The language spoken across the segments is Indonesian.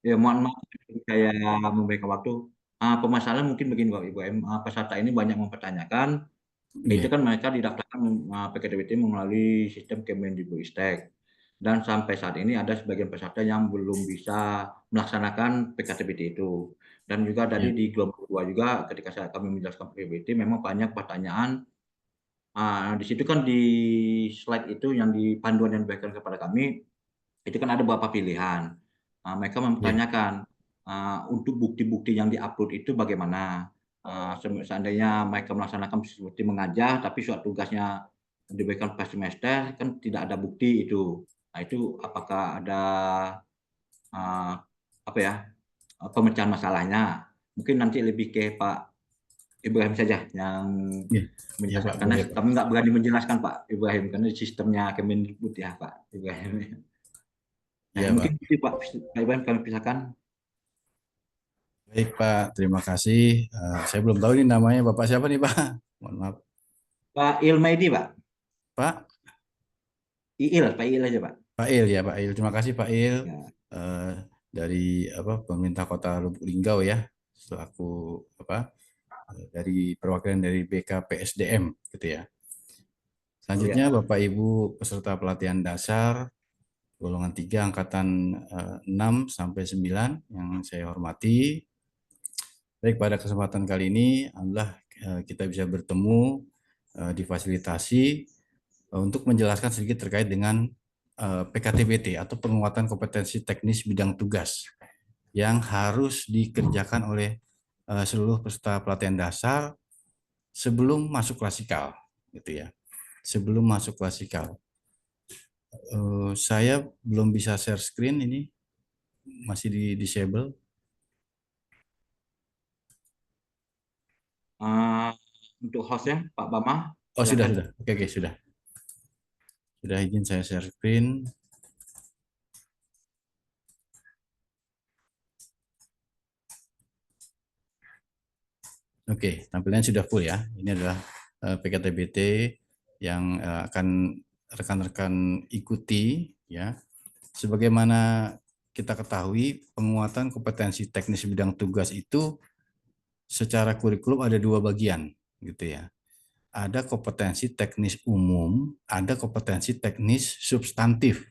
Ya, mohon maaf saya memberikan waktu. Permasalahan mungkin begini Bapak Ibu M, peserta ini banyak mempertanyakan, itu Iya, kan mereka didaftarkan PKDBT melalui sistem Kemendikbudristek. Dan sampai saat ini ada sebagian peserta yang belum bisa melaksanakan PKDBT itu. Dan juga tadi iya, di gelombang kedua juga ketika kami menjelaskan PKDBT memang banyak pertanyaan. Di situ kan di slide itu yang di panduan yang diberikan kepada kami itu kan ada beberapa pilihan. Mereka iya, mempertanyakan untuk bukti-bukti yang diupload itu bagaimana. Seandainya mereka melaksanakan seperti mengajar, tapi surat tugasnya diberikan per semester kan tidak ada bukti itu. Nah itu apakah ada uh, apa ya pemecahan masalahnya? Mungkin nanti lebih ke Pak Ibrahim saja yang iya, iya Pak, menjelaskan karena boleh Pak. kami nggak berani menjelaskan Pak Ibrahim karena sistemnya Kemendikbud ya Pak Ibrahim. Nah, Iya mungkin Pak. itu Pak Iwan kami pisahkan. Baik Pak, terima kasih. Saya belum tahu ini namanya Bapak siapa nih Pak? Mohon maaf. Pak Ilmaidi Pak. Pak, Pak Il aja Pak. Pak Il ya Pak Il. Terima kasih Pak Il Ya, eh, dari apa pemerintah Kota Lubuk Linggau ya, selaku apa dari perwakilan dari BKPSDM gitu ya. Selanjutnya ya, Bapak Ibu peserta pelatihan dasar golongan 3 angkatan 6 sampai 9 yang saya hormati. Baik, pada kesempatan kali ini alhamdulillah kita bisa bertemu difasilitasi untuk menjelaskan sedikit terkait dengan PKTBT atau penguatan kompetensi teknis bidang tugas yang harus dikerjakan oleh seluruh peserta pelatihan dasar sebelum masuk klasikal, gitu ya. Sebelum masuk klasikal, saya belum bisa share screen ini, masih di disable. Eh, untuk hostnya Pak Bama, Oh sudah silakan. sudah, oke oke sudah izin saya share screen. Oke, tampilannya sudah full ya. Ini adalah PKTBT yang akan rekan-rekan ikuti ya. Sebagaimana kita ketahui, penguatan kompetensi teknis bidang tugas itu secara kurikulum ada dua bagian gitu ya. Ada kompetensi teknis umum, ada kompetensi teknis substantif.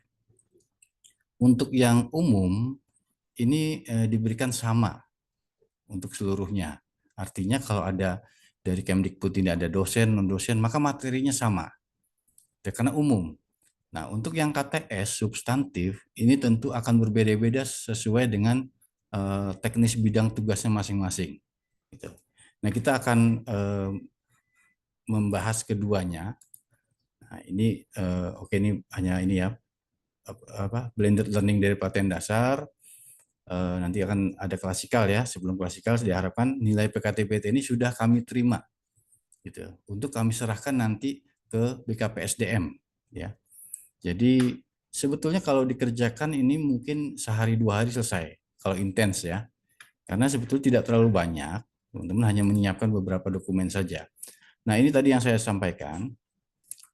Untuk yang umum ini diberikan sama untuk seluruhnya. Artinya kalau ada dari Kemdikbud ini ada dosen, non-dosen, maka materinya sama. Ya, karena umum. Nah, untuk yang KTS substantif ini tentu akan berbeda-beda sesuai dengan teknis bidang tugasnya masing-masing. Gitu. Nah, kita akan membahas keduanya. Nah, ini oke ini hanya ini ya blended learning dari pelatihan dasar. Nanti akan ada klasikal ya. Sebelum klasikal diharapkan nilai PKTBT ini sudah kami terima gitu untuk kami serahkan nanti ke BKPSDM ya. Jadi sebetulnya kalau dikerjakan ini mungkin sehari dua hari selesai kalau intens ya. Karena sebetulnya tidak terlalu banyak, teman-teman hanya menyiapkan beberapa dokumen saja. Nah, ini tadi yang saya sampaikan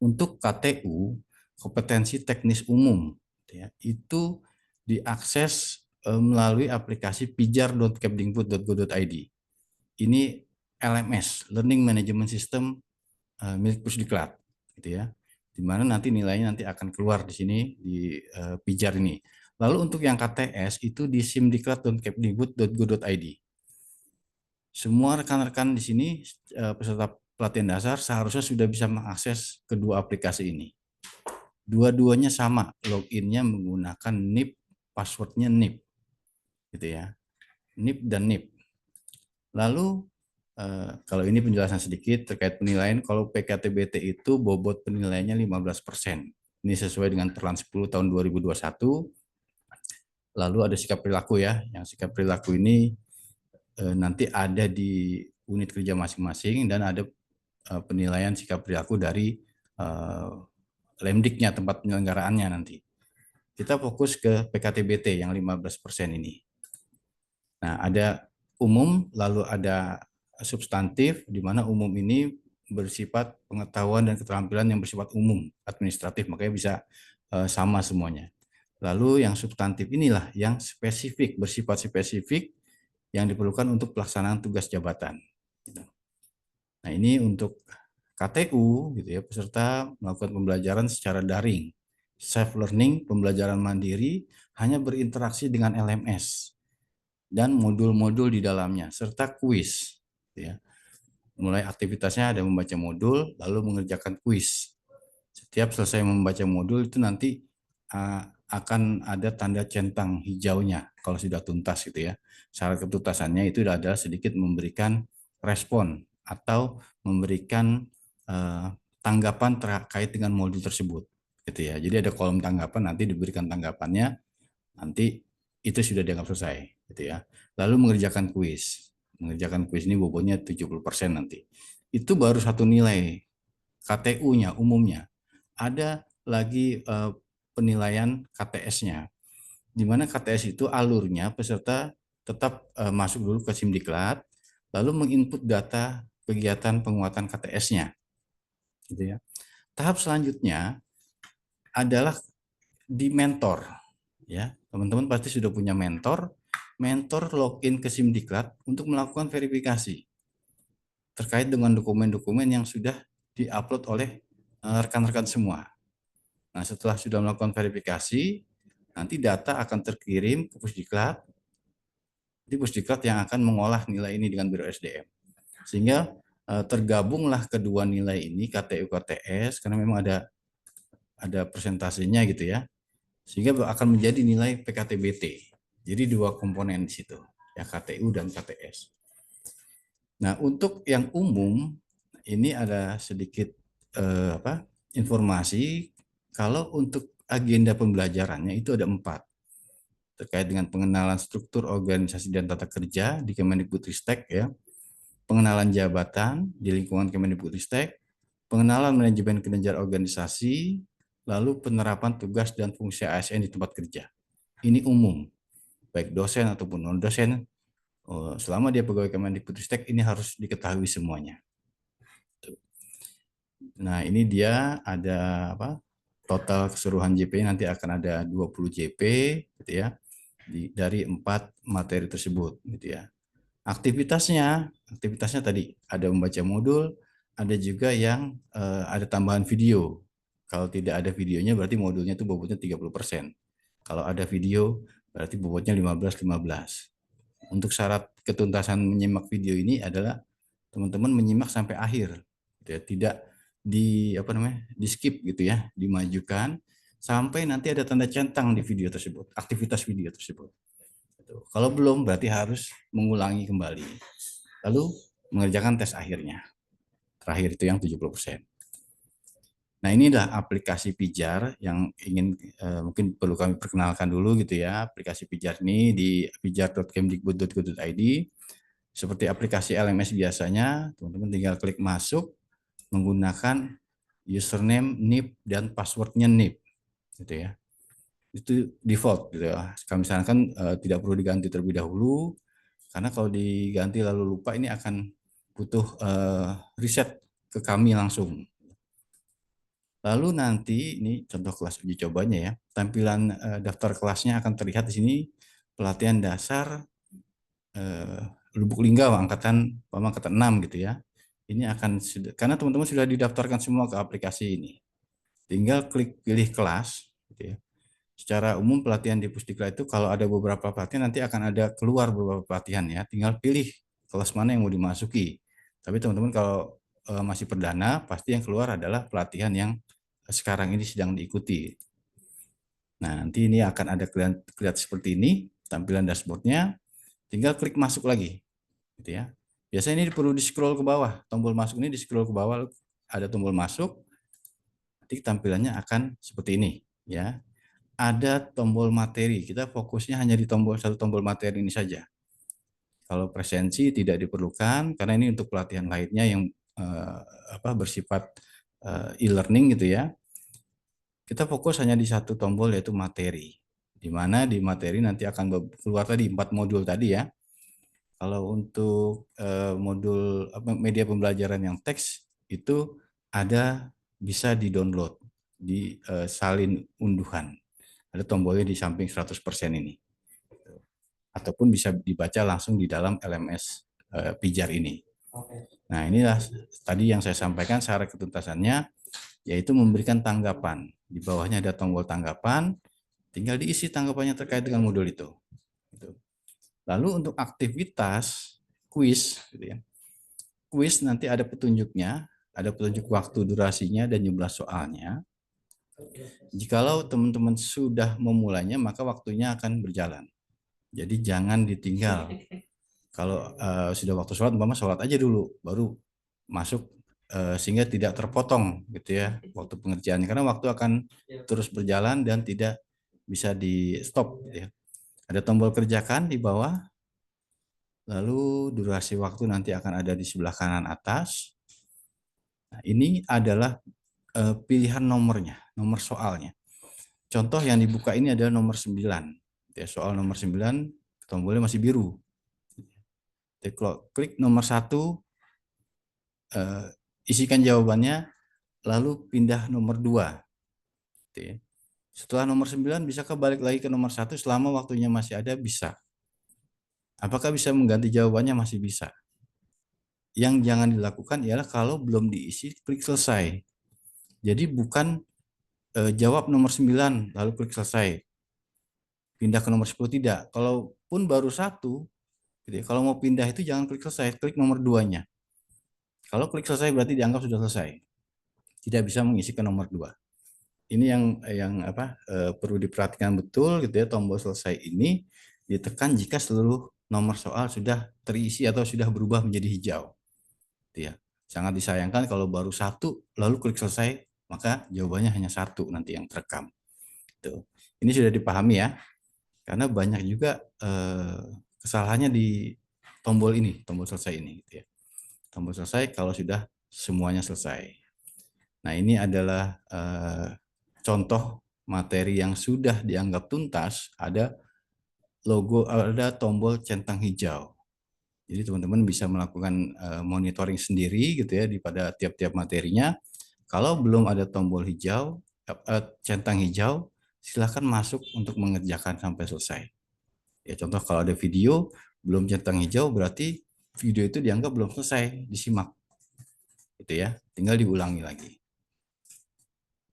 untuk KTU kompetensi teknis umum ya, itu diakses melalui aplikasi pijar.kemdikbud.go.id. Ini LMS, Learning Management System milik Pusdiklat gitu ya. Di mana nanti nilainya nanti akan keluar di sini di Pijar ini. Lalu untuk yang KTS itu di simdiklat.kemdikbud.go.id. Semua rekan-rekan di sini peserta pelatihan dasar seharusnya sudah bisa mengakses kedua aplikasi ini. Dua-duanya sama, loginnya menggunakan NIP, passwordnya NIP, gitu ya, NIP dan NIP. Lalu kalau ini penjelasan sedikit terkait penilaian, kalau PKTBT itu bobot penilaiannya 15%. Ini sesuai dengan Perlan 10 tahun 2021. Lalu ada sikap perilaku ya, yang sikap perilaku ini nanti ada di unit kerja masing-masing dan ada penilaian sikap perilaku dari Lemdiknya, tempat penyelenggaraannya nanti. Kita fokus ke PKTBT yang 15% ini. Nah, ada umum, lalu ada substantif, di mana umum ini bersifat pengetahuan dan keterampilan yang bersifat umum, administratif, makanya bisa sama semuanya. Lalu yang substantif inilah yang spesifik, bersifat spesifik yang diperlukan untuk pelaksanaan tugas jabatan. Nah, ini untuk KTU gitu ya, peserta melakukan pembelajaran secara daring. Self learning, pembelajaran mandiri, hanya berinteraksi dengan LMS dan modul-modul di dalamnya serta kuis gitu ya. Mulai aktivitasnya ada membaca modul lalu mengerjakan kuis. Setiap selesai membaca modul itu nanti akan ada tanda centang hijaunya kalau sudah tuntas gitu ya. Syarat ketuntasannya itu adalah sedikit memberikan respon atau memberikan tanggapan terkait dengan modul tersebut gitu ya. Jadi ada kolom tanggapan, nanti diberikan tanggapannya, nanti itu sudah dianggap selesai gitu ya. Lalu mengerjakan kuis. Mengerjakan kuis ini bobotnya 70% nanti. Itu baru satu nilai KTU-nya umumnya. Ada lagi penilaian KTS-nya, di mana KTS itu alurnya peserta tetap masuk dulu ke Simdiklat, lalu menginput data kegiatan penguatan KTS-nya. Gitu ya. Tahap selanjutnya adalah di mentor. Ya, teman-teman pasti sudah punya mentor. Mentor login ke Simdiklat untuk melakukan verifikasi terkait dengan dokumen-dokumen yang sudah diupload oleh rekan-rekan semua. Nah, setelah sudah melakukan verifikasi, nanti data akan terkirim ke Pusdiklat, di Pusdiklat yang akan mengolah nilai ini dengan Biro SDM. Sehingga tergabunglah kedua nilai ini, KTU KTS, karena memang ada persentasenya gitu ya, sehingga akan menjadi nilai PKTBT. Jadi dua komponen di situ, ya KTU dan KTS. Nah, untuk yang umum ini ada sedikit informasi kalau untuk agenda pembelajarannya itu ada 4 terkait dengan pengenalan struktur organisasi dan tata kerja di Kemendikbudristek ya, pengenalan jabatan di lingkungan Kemendikbudristek, pengenalan manajemen kinerja organisasi, lalu penerapan tugas dan fungsi ASN di tempat kerja. Ini umum, baik dosen ataupun non dosen. Selama dia pegawai Kemendikbudristek ini harus diketahui semuanya. Nah, ini dia ada total keseluruhan JP nanti akan ada 20 JP gitu ya. Dari 4 materi tersebut gitu ya. Aktivitasnya tadi ada membaca modul, ada juga yang ada tambahan video. Kalau tidak ada videonya berarti modulnya itu bobotnya 30%. Kalau ada video berarti bobotnya 15-15. Untuk syarat ketuntasan menyimak video ini adalah teman-teman menyimak sampai akhir. Gitu ya. Tidak di skip gitu ya, dimajukan sampai nanti ada tanda centang di video tersebut, aktivitas video tersebut. Kalau belum berarti harus mengulangi kembali. Lalu mengerjakan tes akhirnya. Terakhir itu yang 70%. Nah, ini adalah aplikasi Pijar yang ingin mungkin perlu kami perkenalkan dulu gitu ya. Aplikasi Pijar ini di pijar.kemdikbud.go.id. Seperti aplikasi LMS biasanya, teman-teman tinggal klik masuk menggunakan username, NIP, dan passwordnya NIP. Gitu ya. Itu default gitu ya. Kami sarankan tidak perlu diganti terlebih dahulu, karena kalau diganti lalu lupa ini akan butuh riset ke kami langsung. Lalu nanti ini contoh kelas uji cobanya ya. Tampilan daftar kelasnya akan terlihat di sini, pelatihan dasar Lubuk Linggau angkatan 6 gitu ya. Ini akan karena teman-teman sudah didaftarkan semua ke aplikasi ini. Tinggal klik pilih kelas gitu ya. Secara umum pelatihan di Pusdiklat itu kalau ada beberapa pelatihan nanti akan ada keluar beberapa pelatihan ya. Tinggal pilih kelas mana yang mau dimasuki. Tapi teman-teman kalau masih perdana pasti yang keluar adalah pelatihan yang sekarang ini sedang diikuti. Nah, nanti ini akan ada kelihatan seperti ini tampilan dashboardnya. Tinggal klik masuk lagi, gitu ya. Biasanya ini perlu di scroll ke bawah. Tombol masuk ini di scroll ke bawah, ada tombol masuk. Nanti tampilannya akan seperti ini, ya. Ada tombol materi. Kita fokusnya hanya di satu tombol materi ini saja. Kalau presensi tidak diperlukan karena ini untuk pelatihan lainnya yang bersifat e-learning gitu ya. Kita fokus hanya di satu tombol yaitu materi. Di mana di materi nanti akan keluar tadi 4 modul tadi ya. Kalau untuk modul media pembelajaran yang teks itu ada bisa di-download di salin unduhan. Ada tombolnya di samping 100% ini. Ataupun bisa dibaca langsung di dalam LMS Pijar ini. Nah, inilah tadi yang saya sampaikan syarat ketuntasannya, yaitu memberikan tanggapan. Di bawahnya ada tombol tanggapan, tinggal diisi tanggapannya terkait dengan modul itu. Lalu untuk aktivitas kuis, gitu ya. Kuis nanti ada petunjuknya, ada petunjuk waktu, durasinya, dan jumlah soalnya. Jikalau teman-teman sudah memulainya, maka waktunya akan berjalan. Jadi jangan ditinggal. Kalau sudah waktu sholat, umpama sholat aja dulu, baru masuk sehingga tidak terpotong gitu ya waktu pengerjaannya. Karena waktu akan terus berjalan dan tidak bisa di stop. Gitu ya. Ada tombol kerjakan di bawah. Lalu durasi waktu nanti akan ada di sebelah kanan atas. Nah, ini adalah pilihan nomornya, nomor soalnya. Contoh yang dibuka ini adalah nomor 9. Ya, soal nomor 9, tombolnya masih biru. Jadi kalau klik nomor 1, isikan jawabannya, lalu pindah nomor 2. Setelah nomor 9, bisakah balik lagi ke nomor 1 selama waktunya masih ada? Bisa. Apakah bisa mengganti jawabannya? Masih bisa. Yang jangan dilakukan ialah kalau belum diisi, klik selesai. Jadi bukan jawab nomor 9, lalu klik selesai. Pindah ke nomor 10, tidak. Kalaupun baru 1, gitu ya, kalau mau pindah itu jangan klik selesai, klik nomor 2-nya. Kalau klik selesai berarti dianggap sudah selesai. Tidak bisa mengisi ke nomor 2. Ini yang perlu diperhatikan betul gitu ya, tombol selesai ini ditekan jika seluruh nomor soal sudah terisi atau sudah berubah menjadi hijau. Gitu ya. Sangat disayangkan kalau baru 1 lalu klik selesai, maka jawabannya hanya 1 nanti yang terekam. Tuh. Ini sudah dipahami ya. Karena banyak juga kesalahannya di tombol ini, tombol selesai ini gitu ya. Tombol selesai kalau sudah semuanya selesai. Nah, ini adalah contoh materi yang sudah dianggap tuntas, ada logo, ada tombol centang hijau. Jadi teman-teman bisa melakukan monitoring sendiri gitu ya pada tiap-tiap materinya. Kalau belum ada tombol hijau, centang hijau, silakan masuk untuk mengerjakan sampai selesai. Ya contoh kalau ada video belum centang hijau berarti video itu dianggap belum selesai disimak. Gitu ya, tinggal diulangi lagi.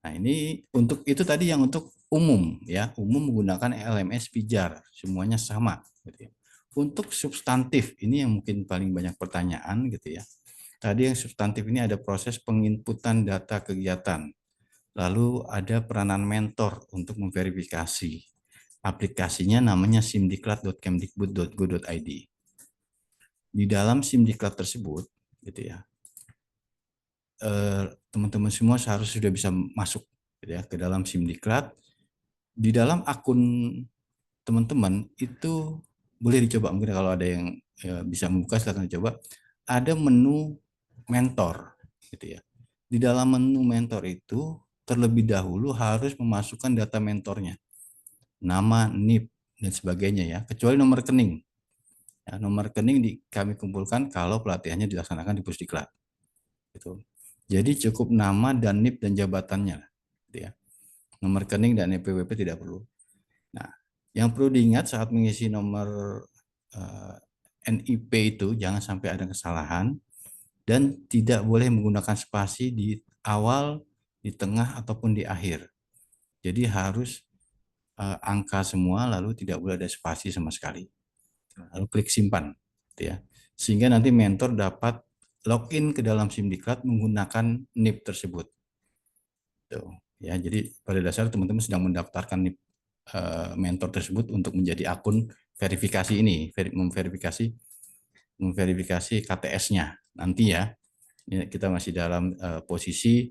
Nah, ini untuk itu tadi yang untuk umum ya, umum menggunakan LMS Pijar, semuanya sama gitu ya. Untuk substantif ini yang mungkin paling banyak pertanyaan gitu ya. Tadi yang substantif ini ada proses penginputan data kegiatan. Lalu ada peranan mentor untuk memverifikasi. Aplikasinya namanya simdiklat.kemdikbud.go.id. Di dalam simdiklat tersebut gitu ya, teman-teman semua seharusnya sudah bisa masuk gitu ya, ke dalam simdiklat. Di dalam akun teman-teman itu boleh dicoba, mungkin kalau ada yang bisa membuka silakan dicoba. Ada menu mentor gitu ya. Di dalam menu mentor itu terlebih dahulu harus memasukkan data mentornya, nama, NIP dan sebagainya ya, kecuali nomor rekening. Ya, nomor rekening kami kumpulkan kalau pelatihannya dilaksanakan di Pusdiklat. Gitu. Jadi cukup nama dan NIP dan jabatannya, gitu ya. Nomor rekening dan NPWP tidak perlu. Nah, yang perlu diingat saat mengisi nomor NIP itu jangan sampai ada kesalahan dan tidak boleh menggunakan spasi di awal, di tengah ataupun di akhir. Jadi harus angka semua lalu tidak boleh ada spasi sama sekali. Lalu klik simpan, gitu ya. Sehingga nanti mentor dapat login ke dalam simdiklat menggunakan NIP tersebut. Tuh, ya, jadi pada dasar teman-teman sedang mendaftarkan NIP mentor tersebut untuk menjadi akun verifikasi ini, memverifikasi KTS-nya nanti ya. Kita masih dalam posisi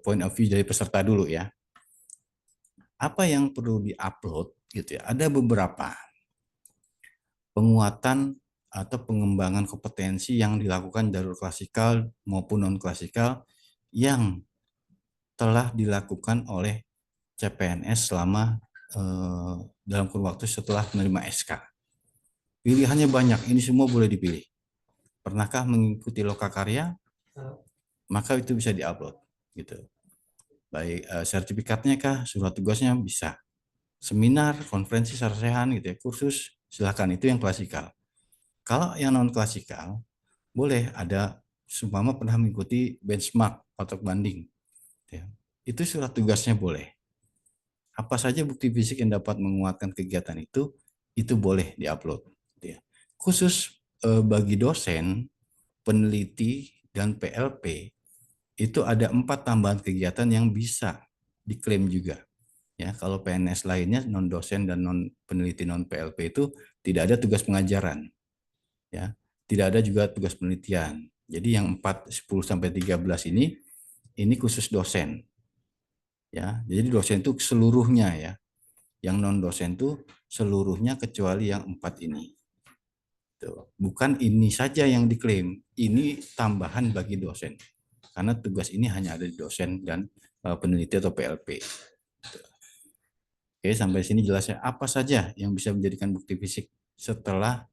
point of view dari peserta dulu ya. Apa yang perlu diupload gitu ya? Ada beberapa penguatan atau pengembangan kompetensi yang dilakukan jalur klasikal maupun non klasikal yang telah dilakukan oleh CPNS selama dalam kurun waktu setelah menerima SK. Pilihannya banyak, ini semua boleh dipilih. Pernahkah mengikuti lokakarya? Maka itu bisa diupload gitu. baik sertifikatnya kah, surat tugasnya bisa, seminar, konferensi, sarjana gitu ya, kursus, silakan, itu yang klasikal. Kalau yang non klasikal, boleh ada seumpama pernah mengikuti benchmark atau banding, ya. Itu surat tugasnya boleh. Apa saja bukti fisik yang dapat menguatkan kegiatan itu boleh diupload, ya. Khusus bagi dosen, peneliti, dan PLP, itu ada 4 tambahan kegiatan yang bisa diklaim juga. Ya, kalau PNS lainnya non dosen dan non peneliti non PLP itu tidak ada tugas pengajaran, ya. Tidak ada juga tugas penelitian. Jadi yang 4, 10 sampai 13 ini khusus dosen, ya. Jadi dosen itu seluruhnya, ya. Yang non dosen itu seluruhnya kecuali yang 4 ini. Bukan ini saja yang diklaim, ini tambahan bagi dosen. Karena tugas ini hanya ada di dosen dan peneliti atau PLP. Oke, sampai sini jelasnya apa saja yang bisa menjadikan bukti fisik setelah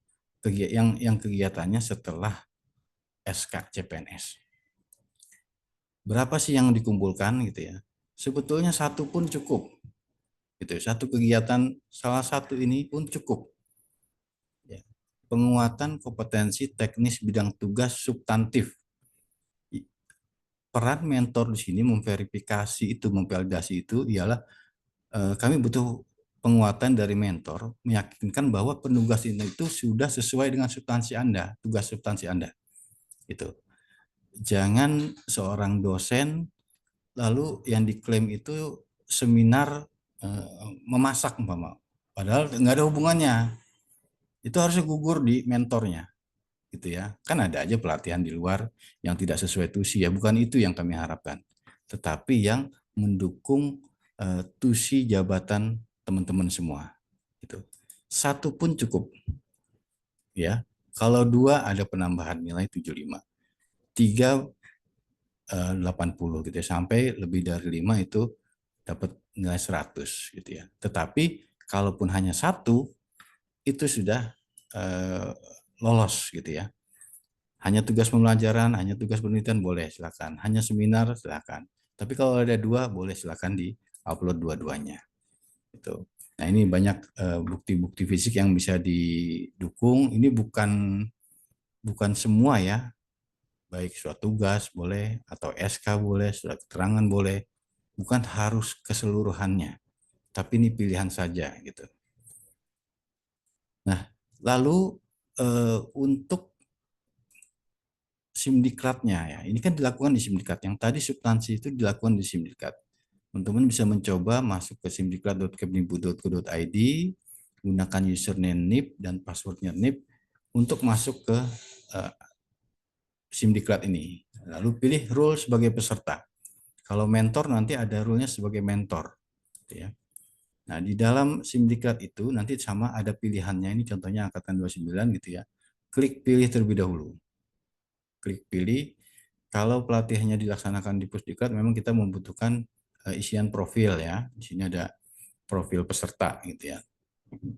yang kegiatannya setelah SK CPNS. Berapa sih yang dikumpulkan gitu ya? Sebetulnya satu pun cukup. Gitu, satu kegiatan salah satu ini pun cukup. Ya. Penguatan kompetensi teknis bidang tugas substantif. Peran mentor di sini memverifikasi itu, memvalidasi itu ialah kami butuh penguatan dari mentor, meyakinkan bahwa penugas ini itu sudah sesuai dengan substansi Anda, tugas substansi Anda. Itu. Jangan seorang dosen lalu yang diklaim itu seminar memasak umpama, padahal nggak ada hubungannya. Itu harusnya gugur di mentornya, gitu ya. Kan ada aja pelatihan di luar yang tidak sesuai tusi, ya. Bukan itu yang kami harapkan, tetapi yang mendukung tusi jabatan teman-teman semua. Gitu. Satu pun cukup, ya. Kalau 2 ada penambahan nilai 75, 3 80 gitu ya, sampai lebih dari 5 itu dapat nilai 100 gitu ya. Tetapi kalaupun hanya 1 itu sudah lolos gitu ya. Hanya tugas pembelajaran, hanya tugas penelitian boleh silakan, hanya seminar silakan. Tapi kalau ada 2 boleh silakan di-upload dua-duanya. Itu. Nah, ini banyak bukti-bukti fisik yang bisa didukung. Ini bukan semua ya. Baik surat tugas boleh, atau SK boleh, surat keterangan boleh. Bukan harus keseluruhannya, tapi ini pilihan saja gitu. Nah, lalu untuk Simdiklatnya, ya, ini kan dilakukan di Simdiklat. Yang tadi substansi itu dilakukan di Simdiklat. Teman-teman bisa mencoba masuk ke simdiklat.kemdikbud.go.id, gunakan username NIP dan passwordnya NIP untuk masuk ke Simdiklat ini. Lalu pilih role sebagai peserta. Kalau mentor nanti ada role-nya sebagai mentor. Gitu ya. Nah, di dalam Simdiklat itu nanti sama ada pilihannya. Ini contohnya angkatan 29 gitu ya. Klik pilih terlebih dahulu. Klik pilih. Kalau pelatihannya dilaksanakan di Pusdiklat, memang kita membutuhkan isian profil ya. Di sini ada profil peserta gitu ya.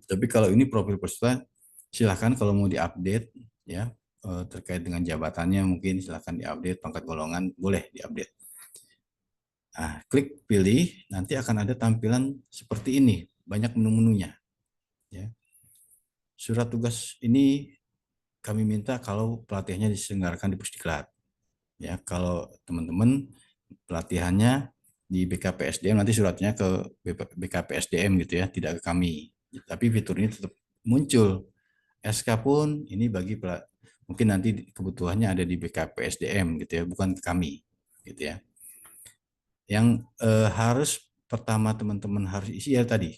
Tapi kalau ini profil peserta, silahkan kalau mau diupdate ya, terkait dengan jabatannya mungkin silahkan diupdate, pangkat golongan boleh diupdate. Nah, klik pilih, nanti akan ada tampilan seperti ini, banyak menu-menunya. Ya. Surat tugas ini kami minta kalau pelatihannya diselenggarakan di Pusdiklat. Ya, kalau teman-teman pelatihannya di BKPSDM nanti suratnya ke BKPSDM gitu ya, tidak ke kami. Tapi fitur ini tetap muncul. SK pun ini bagi mungkin nanti kebutuhannya ada di BKPSDM gitu ya, bukan ke kami gitu ya. Yang harus pertama teman-teman harus isi ya tadi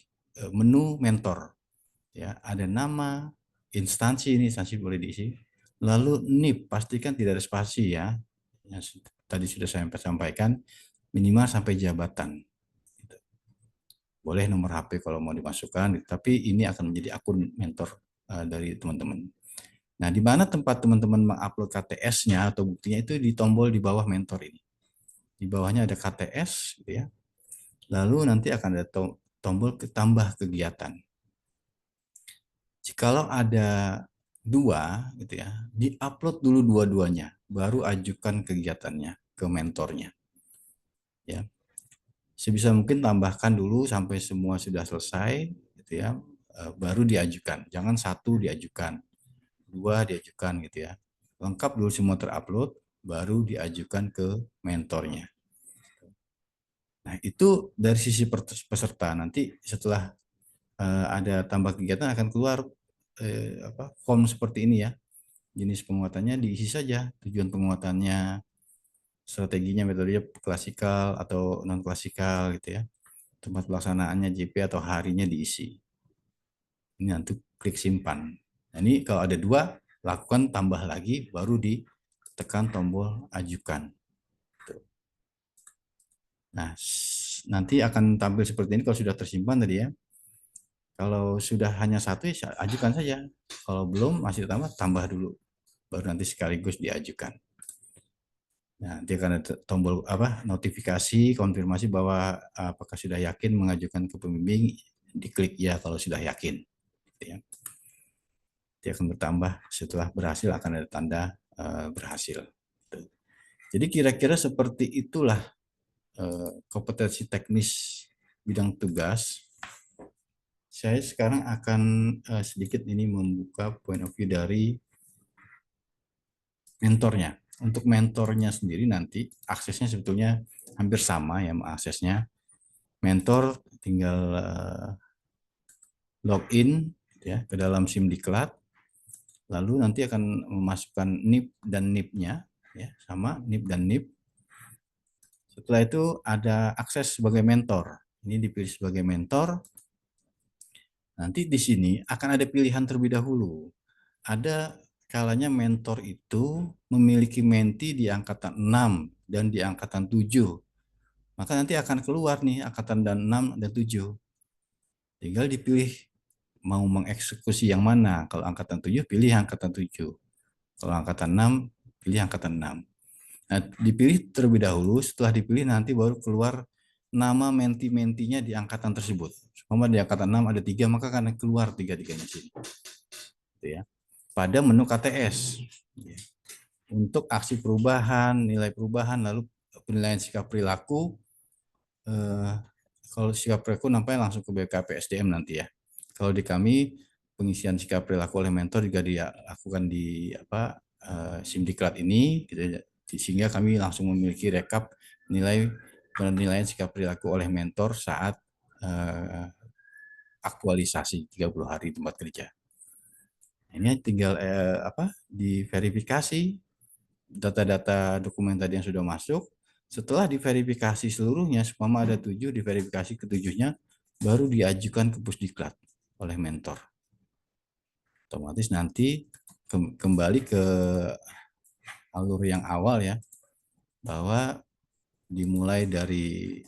menu mentor ya, ada nama, instansi, ini instansi boleh diisi. Lalu NIP pastikan tidak ada spasi ya. Yang tadi sudah saya sampaikan, minimal sampai jabatan. Boleh nomor HP kalau mau dimasukkan, tapi ini akan menjadi akun mentor dari teman-teman. Nah, di mana tempat teman-teman mengupload KTS-nya atau buktinya itu di tombol di bawah mentor ini. Di bawahnya ada KTS, gitu ya. Lalu nanti akan ada tombol tambah kegiatan. Jikalau ada 2, gitu ya, di-upload dulu dua-duanya, baru ajukan kegiatannya ke mentornya. Ya. sebisa mungkin tambahkan dulu sampai semua sudah selesai, gitu ya, baru diajukan. Jangan satu diajukan, dua diajukan, gitu ya. Lengkap dulu semua terupload, baru diajukan ke mentornya. Nah, itu dari sisi peserta. Nanti setelah ada tambah kegiatan akan keluar form seperti ini ya. Jenis penguatannya diisi saja, tujuan penguatannya, strateginya, metodenya klasikal atau non klasikal gitu ya. Tempat pelaksanaannya JP atau harinya diisi. Ini nanti klik simpan. Nah, ini kalau ada dua, lakukan tambah lagi, baru ditekan tombol ajukan. Nah, nanti akan tampil seperti ini kalau sudah tersimpan tadi ya. Kalau sudah hanya satu, ya ajukan saja. Kalau belum masih tambah dulu, baru nanti sekaligus diajukan. Nah, nanti akan ada tombol notifikasi konfirmasi bahwa apakah sudah yakin mengajukan ke pembimbing, diklik ya kalau sudah yakin. Gitu ya. Dia akan bertambah setelah berhasil, akan ada tanda berhasil. Jadi kira-kira seperti itulah kompetensi teknis bidang tugas. Saya sekarang akan sedikit ini membuka point of view dari mentornya. Untuk mentornya sendiri nanti aksesnya sebetulnya hampir sama ya aksesnya. Mentor tinggal login ya ke dalam SIMDiklat, lalu nanti akan memasukkan NIP dan NIP-nya ya, sama NIP dan NIP. Setelah itu ada akses sebagai mentor. Ini dipilih sebagai mentor. Nanti di sini akan ada pilihan terlebih dahulu. Ada kalanya mentor itu memiliki menti di angkatan 6 dan di angkatan 7. Maka nanti akan keluar nih angkatan dan 6 dan 7. Tinggal dipilih mau mengeksekusi yang mana. Kalau angkatan 7 pilih angkatan 7. Kalau angkatan 6 pilih angkatan 6. Nah, dipilih terlebih dahulu, setelah dipilih nanti baru keluar nama menti-mentinya di angkatan tersebut. Umpama di angkatan 6 ada 3, maka akan keluar 3-3-nya sini. Gitu ya. Pada menu KTS. Untuk aksi perubahan, nilai perubahan, lalu penilaian sikap perilaku, kalau sikap perilaku nampaknya langsung ke BKPSDM nanti ya. Kalau di kami pengisian sikap perilaku oleh mentor juga dilakukan di SIMDiklat ini, gitu, sehingga kami langsung memiliki rekap nilai penilaian sikap perilaku oleh mentor saat aktualisasi 30 hari tempat kerja. Ini tinggal diverifikasi data-data dokumen tadi yang sudah masuk. Setelah diverifikasi seluruhnya, seumpama ada 7, diverifikasi ke-7-nya, baru diajukan ke Pusdiklat oleh mentor. Otomatis nanti kembali ke alur yang awal ya, bahwa dimulai dari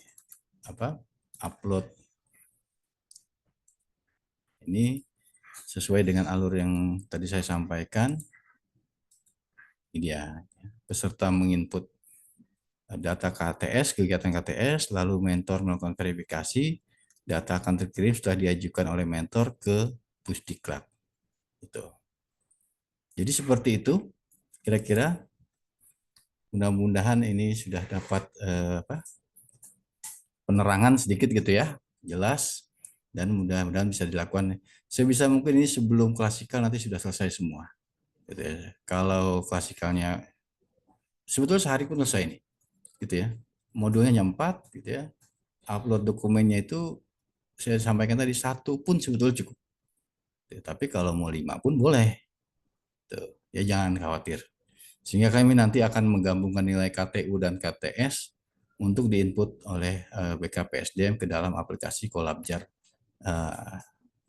upload ini sesuai dengan alur yang tadi saya sampaikan. Ini dia, peserta menginput data KTS, kegiatan KTS, lalu mentor melakukan verifikasi, data akan terkirim setelah diajukan oleh mentor ke Pusdiklat. Gitu. Jadi seperti itu, kira-kira mudah-mudahan ini sudah dapat penerangan sedikit gitu ya, jelas, dan mudah-mudahan bisa dilakukan sebisa mungkin ini sebelum klasikal nanti sudah selesai semua. Gitu ya. Kalau klasikalnya sebetulnya sehari pun selesai ini, gitu ya. Modulnya hanya 4, gitu ya. Upload dokumennya itu saya sampaikan tadi 1 pun sebetulnya cukup. Tapi kalau mau 5 pun boleh. Tuh. Ya jangan khawatir. Sehingga kami nanti akan menggabungkan nilai KTU dan KTS untuk diinput oleh BKPSDM ke dalam aplikasi Kolabjar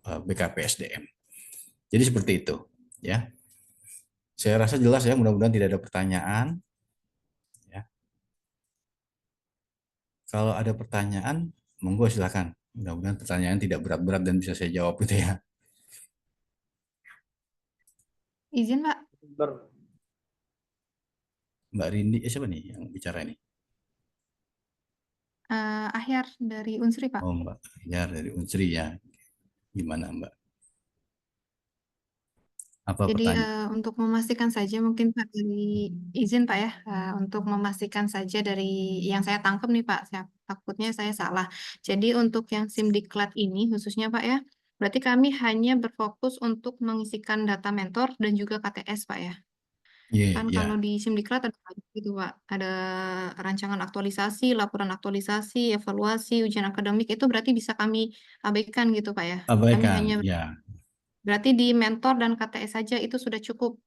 BKPSDM. Jadi seperti itu, ya. Saya rasa jelas ya, mudah-mudahan tidak ada pertanyaan. Ya. Kalau ada pertanyaan, monggo silakan. Mudah-mudahan pertanyaan tidak berat-berat dan bisa saya jawab gitu ya. Izin, Pak. Mbak Rindi, siapa nih yang bicara ini? Ahyar dari Unsri, Pak. Oh, Mbak Ahyar dari Unsri ya. Gimana Mbak? Apa Jadi pertanyaan? untuk memastikan saja mungkin Pak dari izin Pak ya, untuk memastikan saja dari yang saya tangkap nih Pak, takutnya saya salah. Jadi untuk yang SIMDiklat ini khususnya Pak ya, berarti kami hanya berfokus untuk mengisikan data mentor dan juga KTS Pak ya. Iya, Kan ya, kalau di SIMDiklat ada banyak gitu Pak, ada rancangan aktualisasi, laporan aktualisasi, evaluasi, ujian akademik itu berarti bisa kami abaikan gitu Pak ya. Kami abaikan, hanya ya, berarti di mentor dan KTS saja itu sudah cukup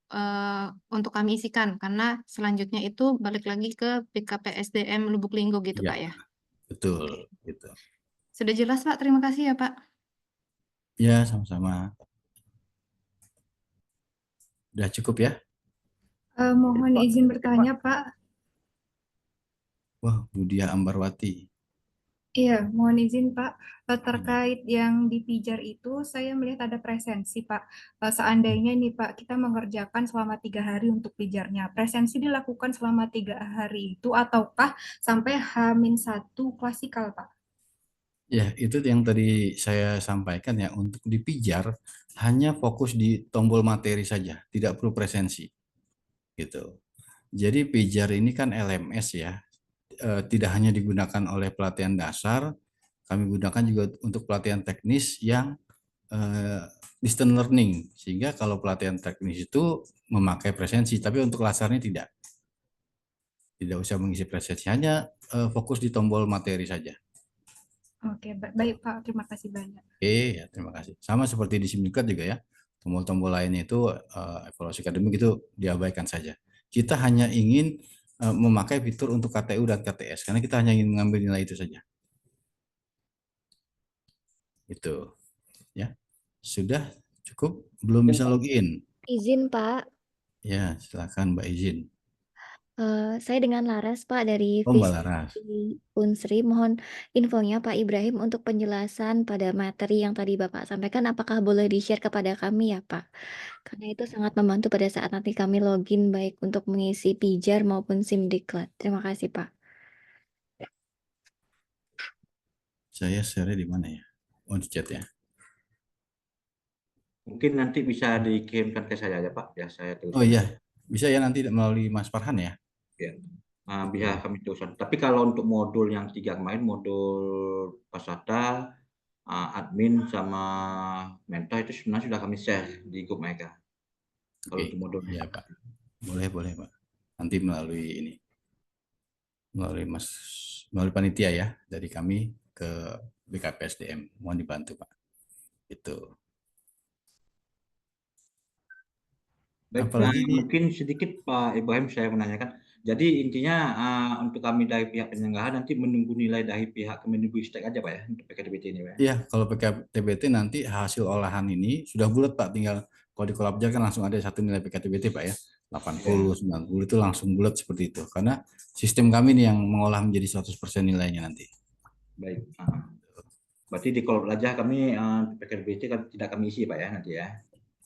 untuk kami isikan karena selanjutnya itu balik lagi ke BKPSDM Lubuk Linggo gitu ya, Pak ya. betul, Oke. gitu. Sudah jelas Pak, terima kasih ya Pak. Ya, sama-sama. Udah cukup ya? Mohon izin bertanya, Pak. Wah, Budia Ambarwati. Iya, mohon izin, Pak. Ya. Terkait yang dipijar itu, saya melihat ada presensi, Pak. Seandainya nih, Pak, kita mengerjakan selama 3 hari untuk pijarnya. Presensi dilakukan selama 3 hari itu, ataukah sampai H-1 klasikal, Pak? Ya, itu yang tadi saya sampaikan ya, untuk dipijar hanya fokus di tombol materi saja, tidak perlu presensi. Gitu. Jadi pijar ini kan LMS ya, tidak hanya digunakan oleh pelatihan dasar, kami gunakan juga untuk pelatihan teknis yang distance learning, sehingga kalau pelatihan teknis itu memakai presensi, tapi untuk lasarnya tidak usah mengisi presensi, hanya fokus di tombol materi saja. Oke, baik, Pak. Terima kasih banyak. Oke, ya terima kasih. Sama seperti di SIMDiklat juga ya, tombol-tombol lainnya itu evaluasi akademik itu diabaikan saja. Kita hanya ingin memakai fitur untuk KTU dan KTS, karena kita hanya ingin mengambil nilai itu saja. Itu ya. Sudah cukup? Belum bisa login? Izin Pak, Ya, silakan Mbak izin. Saya dengan Laras Pak dari Oh, Mbak Laras. Unsri. Mohon infonya Pak Ibrahim untuk penjelasan pada materi yang tadi Bapak sampaikan, apakah boleh di-share kepada kami ya Pak? Karena itu sangat membantu pada saat nanti kami login baik untuk mengisi pijar maupun SIMDiklat. Terima kasih Pak. Saya share di mana ya? Oh, di chat ya. Mungkin nanti bisa dikirimkan ke saya aja Pak, ya saya Oh tuliskan. iya, bisa ya nanti melalui Mas Farhan ya? Ya. Bisa kami tuliskan. Tapi kalau untuk modul yang 3 kemarin, modul Pasata, admin sama mentor itu sebenarnya sudah kami share di grup mereka. Kalau Oke, untuk modulnya. iya Pak. Boleh Pak. Nanti melalui ini, melalui panitia ya, dari kami ke BKPSDM. Mohon dibantu Pak. Itu. Baik, Apalagi mungkin sedikit Pak Ibrahim saya menanyakan. Jadi intinya untuk kami dari pihak penyelenggara nanti menunggu nilai dari pihak Kemendikbudristek aja Pak ya untuk PKDBT ini Pak. iya, kalau PKTBT nanti hasil olahan ini sudah bulat Pak, tinggal kalau di Kolabja kan langsung ada satu nilai PKTBT Pak ya. 80, 90 itu langsung bulat seperti itu. Karena sistem kami nih yang mengolah menjadi 100% nilainya nanti. Baik. Berarti di kolom aja kami PKDBT kan tidak kami isi Pak ya nanti ya.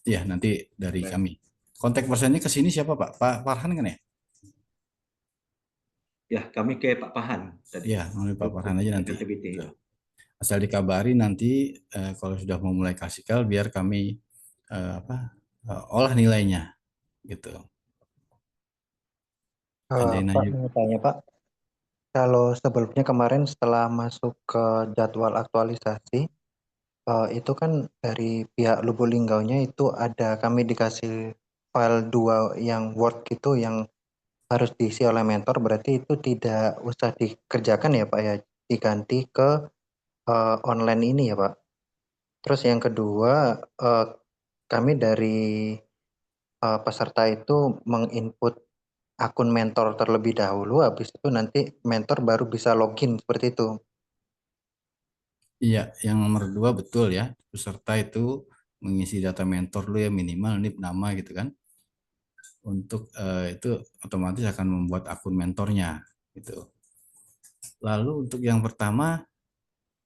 Iya, nanti dari Baik. kami. Kontak personnya ke sini siapa Pak? Pak Farhan kan ya? Ya, kami ke Pak Pahan tadi. Iya, melalui Pak Farhan aja nanti. PKDBT. Asal dikabari nanti kalau sudah mau mulai klasikal biar kami olah nilainya gitu. Kerjain Pak, aja. mau tanya Pak, kalau sebelumnya kemarin setelah masuk ke jadwal aktualisasi, itu kan dari pihak Lubuk Linggaunya itu ada kami dikasih file 2 yang Word gitu yang harus diisi oleh mentor, berarti itu tidak usah dikerjakan ya Pak ya, diganti ke online ini ya Pak. Terus yang kedua, kami dari peserta itu menginput akun mentor terlebih dahulu, habis itu nanti mentor baru bisa login seperti itu. Iya, yang nomor 2 betul ya. Peserta itu mengisi data mentor dulu ya, minimal NIP nama gitu kan. Untuk itu otomatis akan membuat akun mentornya gitu. Lalu untuk yang pertama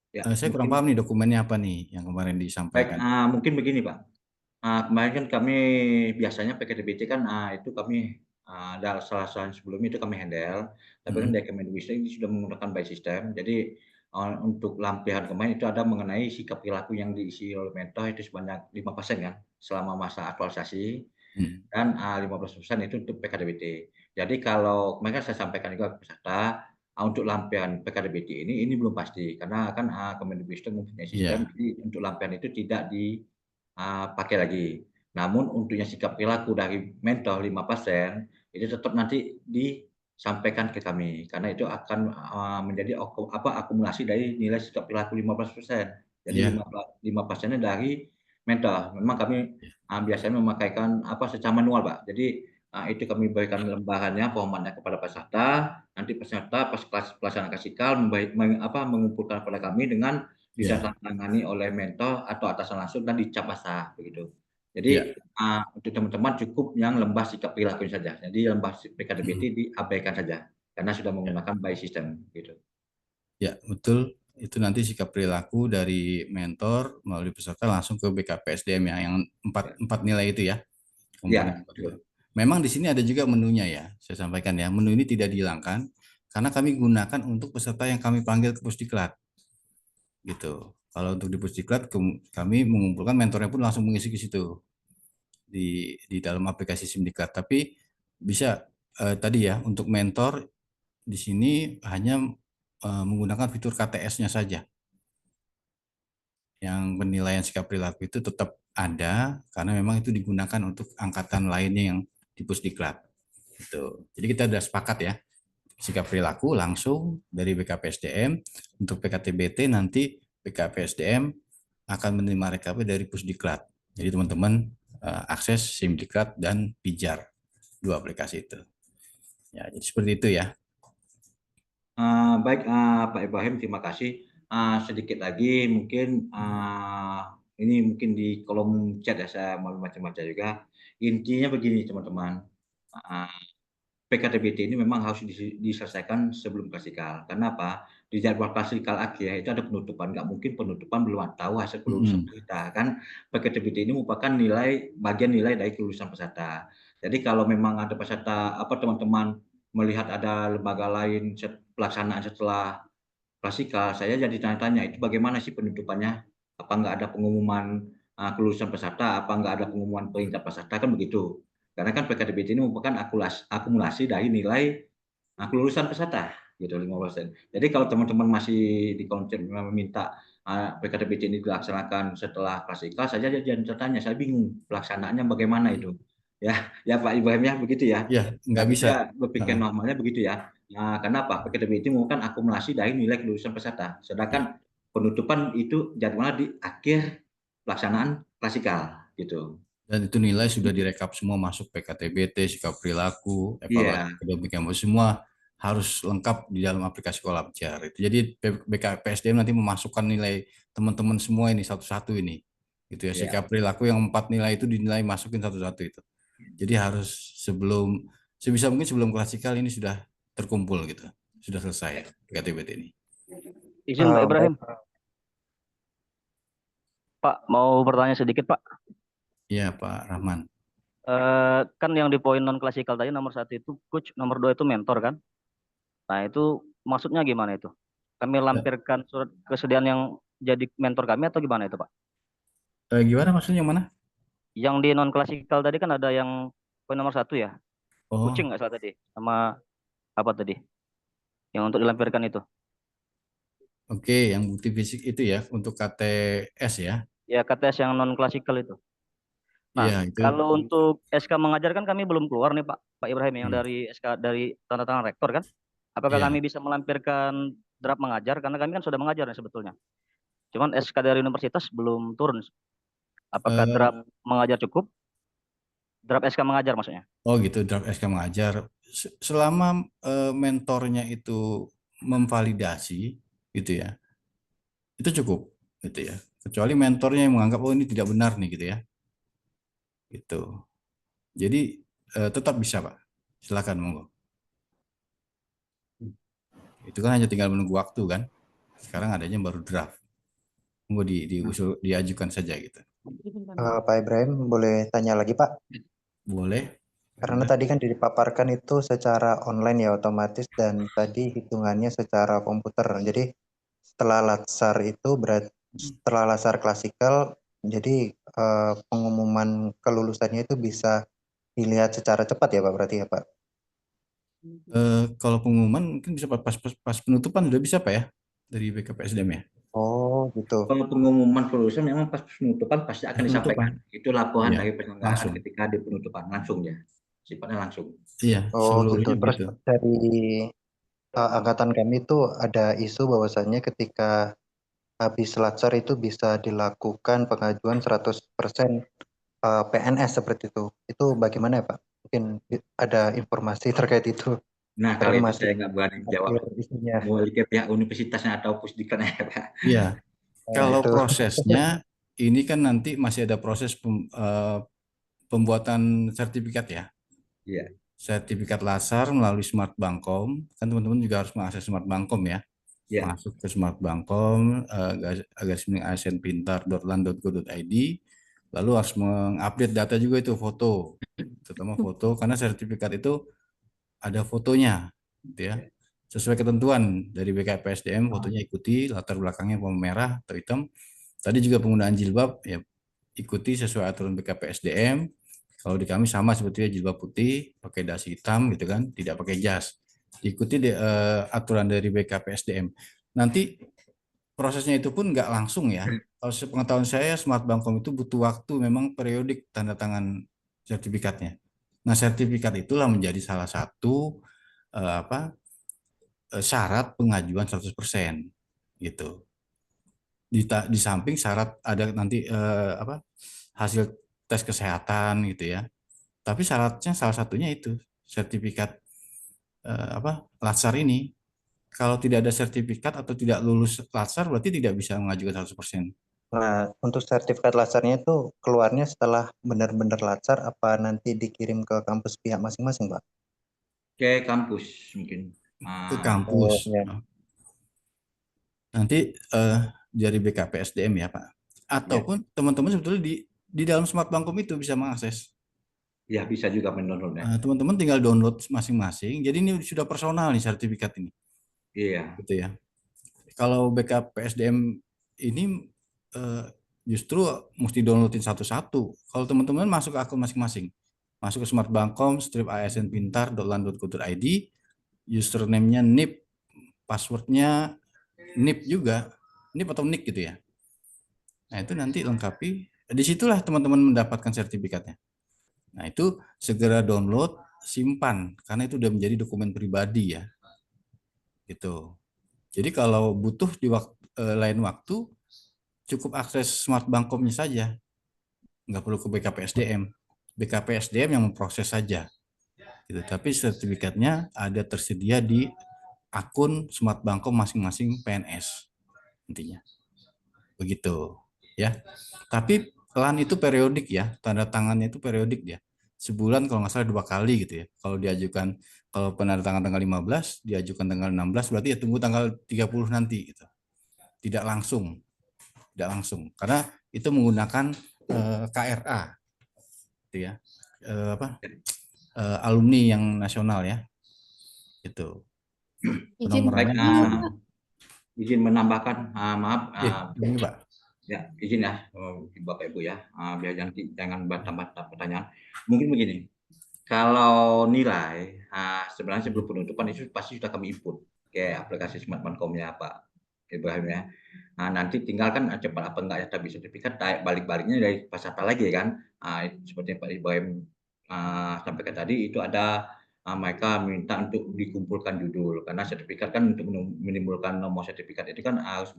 Ya, saya kurang paham nih dokumennya apa nih yang kemarin baik, disampaikan. mungkin begini Pak. Kemarin kan kami biasanya PKDBT kan itu kami salah sebelumnya itu kami handle, tapi kan dari Kemendikbudristek ini sudah menggunakan by system. Jadi untuk lampiran kemarin itu ada mengenai sikap perilaku yang diisi oleh mentor itu sebanyak 5% kan selama masa aktualisasi dan 15% itu untuk PKDBT. Jadi kalau kemarin kan saya sampaikan juga ke peserta untuk lampiran PKDBT ini belum pasti karena kan Kemendikbud mempunyai sistem jadi untuk lampiran itu tidak dipakai lagi. Namun untuk yang sikap perilaku dari mentor 5% itu tetap nanti disampaikan ke kami karena itu akan menjadi akumulasi dari nilai sikap perilaku 15%. Jadi 5%-nya dari mentor. Memang kami biasanya memakaikan secara manual, Pak. Jadi itu kami berikan lembarannya, formatnya kepada peserta. Nanti peserta pas pelaksanaan kasikal mengumpulkan kepada kami dengan ditandatangani oleh mentor atau atasan langsung dan dicap basah begitu. Jadi untuk teman-teman cukup yang lembah sikap perilaku saja. Jadi lembah PKDBT diabaikan saja karena sudah menggunakan by system gitu. Ya, betul. Itu nanti sikap perilaku dari mentor melalui peserta langsung ke BKPSDM yang empat nilai itu ya. Iya. Memang di sini ada juga menunya ya. Saya sampaikan ya, menu ini tidak dihilangkan karena kami gunakan untuk peserta yang kami panggil ke Pusdiklat. Gitu. Kalau untuk di Pusdiklat kami mengumpulkan mentornya pun langsung mengisi ke situ di dalam aplikasi SIMDiklat. Tapi bisa tadi ya untuk mentor di sini hanya menggunakan fitur KTS-nya saja. Yang penilaian sikap perilaku itu tetap ada karena memang itu digunakan untuk angkatan lainnya yang di Pusdiklat. Gitu. Jadi kita sudah sepakat ya. Sikap perilaku langsung dari BKPSDM untuk PKTBT nanti BKPSDM akan menerima rekap dari Pusdiklat. Jadi teman-teman akses SIMDiklat dan Pijar, dua aplikasi itu. Ya, jadi seperti itu ya. Baik Pak Ibrahim, terima kasih. Sedikit lagi mungkin ini mungkin di kolom chat ya saya mau baca-baca juga. Intinya begini teman-teman. PKDBT ini memang harus diselesaikan sebelum klasikal. Kenapa? Di jadwal klasikal akhir itu ada penutupan. Nggak mungkin penutupan belum tahu hasil kelulusan peserta. Kan PKDBT ini merupakan bagian nilai dari kelulusan peserta. Jadi kalau memang ada peserta, teman-teman melihat ada lembaga lain pelaksanaan setelah klasikal, saya jadi tanya-tanya, itu bagaimana sih penutupannya? Apa nggak ada pengumuman kelulusan peserta? Apa nggak ada pengumuman peringkat peserta? Kan begitu. Karena kan PKDBT ini merupakan akumulasi dari nilai kelulusan peserta, gitu 5%. Jadi kalau teman-teman masih di konsep meminta PKDBT ini dilaksanakan setelah klasikal, saya jangan tertanya, saya bingung pelaksanaannya bagaimana itu. Ya Pak Ibrahim ya begitu ya. Ya, nggak bisa. Berpikir normalnya begitu ya. Kenapa? PKDBT merupakan akumulasi dari nilai kelulusan peserta. Sedangkan penutupan itu jadwalnya di akhir pelaksanaan klasikal, gitu. Dan itu nilai sudah direkap semua masuk PKTBT, sikap perilaku, evaluasi akademik semua harus lengkap di dalam aplikasi Kolabjar. Jadi BKPSDM nanti memasukkan nilai teman-teman semua ini satu-satu ini. Gitu ya, sikap perilaku yang 4 nilai itu dinilai masukin satu-satu itu. Jadi harus sebisa mungkin sebelum klasikal ini sudah terkumpul gitu. Sudah selesai PKTBT ini. Izin Pak Ibrahim. Pak, mau bertanya sedikit Pak? Iya Pak Rahman. Kan yang di poin non klasikal tadi nomor 1 itu coach, nomor 2 itu mentor kan? Nah itu maksudnya gimana itu? Kami lampirkan surat kesediaan yang jadi mentor kami atau gimana itu Pak? Gimana maksudnya yang mana? Yang di non klasikal tadi kan ada yang poin nomor 1 ya? Coaching nggak salah tadi? Sama apa tadi? Yang untuk dilampirkan itu? Oke, yang bukti fisik itu ya untuk KTS ya? Ya KTS yang non klasikal itu. Nah, ya, itu. Kalau untuk SK mengajar kan kami belum keluar nih Pak Ibrahim yang dari SK dari tanda tangan rektor kan? Apakah kami bisa melampirkan draft mengajar? Karena kami kan sudah mengajar nih sebetulnya. Cuman SK dari universitas belum turun. Apakah draft mengajar cukup? Draft SK mengajar maksudnya? Oh gitu, draft SK mengajar. Selama mentornya itu memvalidasi, gitu ya, itu cukup, gitu ya. Kecuali mentornya yang menganggap ini tidak benar nih, gitu ya. Gitu. Jadi tetap bisa Pak. Silakan monggo. Itu kan hanya tinggal menunggu waktu kan. Sekarang adanya baru draft. Monggo diajukan saja gitu. Pak Ibrahim boleh tanya lagi Pak? Boleh. Karena tadi kan dipaparkan itu secara online ya otomatis dan tadi hitungannya secara komputer. Jadi setelah latsar itu berarti setelah latsar klasikal, jadi pengumuman kelulusannya itu bisa dilihat secara cepat ya Pak, berarti ya Pak? Kalau pengumuman mungkin bisa pas penutupan sudah bisa Pak ya, dari BKPSDM ya. Oh gitu. Kalau pengumuman kelulusan memang pas penutupan pasti akan disampaikan. Itu laporan Iya, dari penyelenggaraan langsung. ketika di penutupan langsung ya, sifatnya langsung. Iya, Oh gitu. seluruhnya Terus gitu. dari angkatan kami itu ada isu bahwasannya ketika habis latsar itu bisa dilakukan pengajuan 100% PNS seperti itu. Itu bagaimana ya Pak? Mungkin ada informasi terkait itu. Nah, kalau Karena itu masih saya nggak berani jawab. isunya. Mulai ke pihak universitasnya atau pusdiknya ya Pak. Iya. Kalau itu. prosesnya ini kan nanti masih ada proses pembuatan sertifikat ya. Iya. Sertifikat latsar melalui Smart Bankom, kan teman-teman juga harus mengakses Smart Bankom ya. Iya. Masuk ke Smart Bankom, asenpintar.lan.go.id, lalu harus mengupdate data juga itu foto, terutama foto, karena sertifikat itu ada fotonya, gitu ya. Sesuai ketentuan dari BKPSDM, fotonya ikuti, latar belakangnya warna merah atau hitam. Tadi juga penggunaan jilbab, ya ikuti sesuai aturan BKPSDM. Kalau di kami sama sebetulnya jilbab putih, pakai dasi hitam gitu kan, tidak pakai jas. Diikuti aturan dari BKPSDM. Nanti prosesnya itu pun nggak langsung ya. Kalau sepengetahuan saya, Smart Bankom itu butuh waktu memang periodik tanda tangan sertifikatnya. Nah, sertifikat itulah menjadi salah satu syarat pengajuan 100% gitu. Di samping syarat ada nanti hasil tes kesehatan gitu ya. Tapi syaratnya salah satunya itu sertifikat latsar ini. Kalau tidak ada sertifikat atau tidak lulus latsar berarti tidak bisa mengajukan 100%. Nah, untuk sertifikat latsarnya itu keluarnya setelah benar-benar latsar apa nanti dikirim ke kampus pihak masing-masing, Pak? Ke kampus mungkin. Ke kampus. Oh, ya. Nanti dari BKPSDM ya Pak. Ataupun teman-teman sebetulnya di dalam Smart Bankom itu bisa mengakses. Ya, bisa juga mendownloadnya. Teman-teman tinggal download masing-masing. Jadi ini sudah personal nih sertifikat ini. Iya. Gitu ya. Kalau BKPSDM ini justru mesti downloadin satu-satu. Kalau teman-teman masuk ke akun masing-masing, masuk ke Smart Bankom, strip asenpintar.lan.go.id, username-nya NIP, password-nya NIP juga, NIP atau NIK gitu ya. Nah itu nanti lengkapi, disitulah teman-teman mendapatkan sertifikatnya. Nah itu segera download, simpan, karena itu udah menjadi dokumen pribadi ya. Gitu. Jadi kalau butuh di lain waktu, cukup akses Smart Bankomnya saja, nggak perlu ke BKPSDM. BKPSDM yang memproses saja. Gitu. Tapi sertifikatnya ada tersedia di akun Smart Bankom masing-masing PNS intinya. Begitu ya. Tapi LAN itu periodik ya, tanda tangannya itu periodik ya. Sebulan kalau nggak salah 2 kali gitu ya. Kalau diajukan, kalau penandatangan tanggal 15, diajukan tanggal 16, berarti ya tunggu tanggal 30 nanti gitu. Tidak langsung. Karena itu menggunakan KRA gitu ya. Alumni yang nasional ya. Itu. Baik, izin menambahkan, maaf. Ini Pak. Ya, izin ya, Bapak Ibu ya, biar jangan bertambah pertanyaan. Mungkin begini, kalau nilai sebenarnya sebelum penutupan itu pasti sudah kami input ke aplikasi Smart Bankom-nya Pak Ibrahim ya. Nah, nanti tinggal kan cepat apa enggak ya tapi sertifikat balik-baliknya dari Pasata lagi kan. Seperti Pak Ibrahim sampaikan tadi itu ada mereka minta untuk dikumpulkan judul karena sertifikat kan untuk menimbulkan nomor sertifikat itu kan harus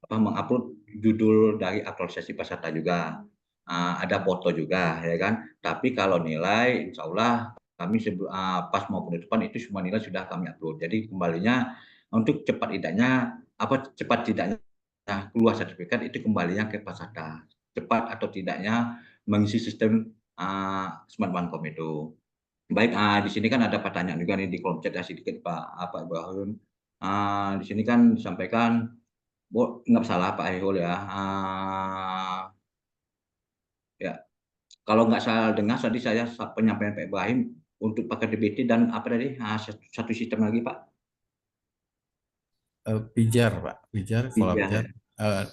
mengupload judul dari aktualisasi peserta juga. Ada foto juga ya kan. Tapi kalau nilai insya Allah kami pas mau penutupan itu semua nilai sudah kami upload. Jadi kembalinya untuk cepat tidaknya keluar sertifikat itu kembalinya ke peserta. Cepat atau tidaknya mengisi sistem Smart Bankom itu. Baik, di sini kan ada pertanyaan juga nih di kolom chat ya sedikit Pak Ibrahim. Di sini kan disampaikan nggak salah Pak Hairul ya. Ya, kalau nggak salah dengar tadi saya penyampaian Pak Ibrahim untuk pakai DBT dan apa tadi satu sistem lagi Pak? Pijar, Pak. Pijar, kalau Pijar.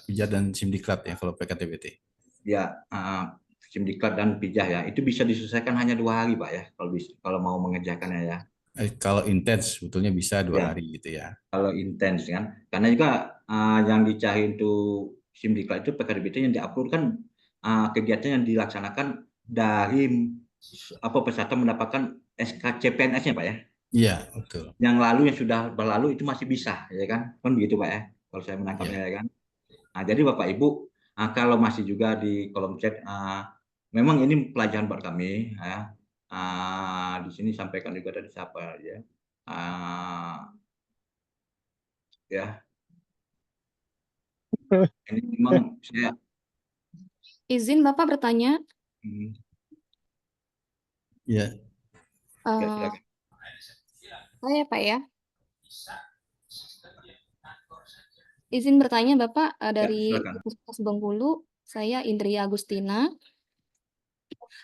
Pijar dan SIMDiklat ya kalau PKTBT. Ya, SIMDiklat dan Pijah ya. Itu bisa diselesaikan hanya 2 hari, Pak ya, kalau mau mengerjakannya ya. Kalau intens sebetulnya bisa 2 Ya. hari gitu ya. Kalau intens kan. Karena juga yang dicari untuk SIMDiklat itu PKTBT yang diupload kan kegiatan yang dilaksanakan dari peserta mendapatkan SK CPNS-nya, Pak ya. Iya, betul. Yang lalu yang sudah berlalu itu masih bisa, ya kan? Kan begitu, Pak ya. Kalau saya menangkapnya ya kan. Nah, jadi Bapak Ibu, kalau masih juga di kolom chat, memang ini pelajaran buat kami ya. Di sini sampaikan juga dari siapa ya. Ya. Ini memang saya Izin Bapak bertanya. Iya. silakan. Saya Pak ya. Izin bertanya Bapak dari silakan. Universitas Bengkulu, saya Indri Agustina.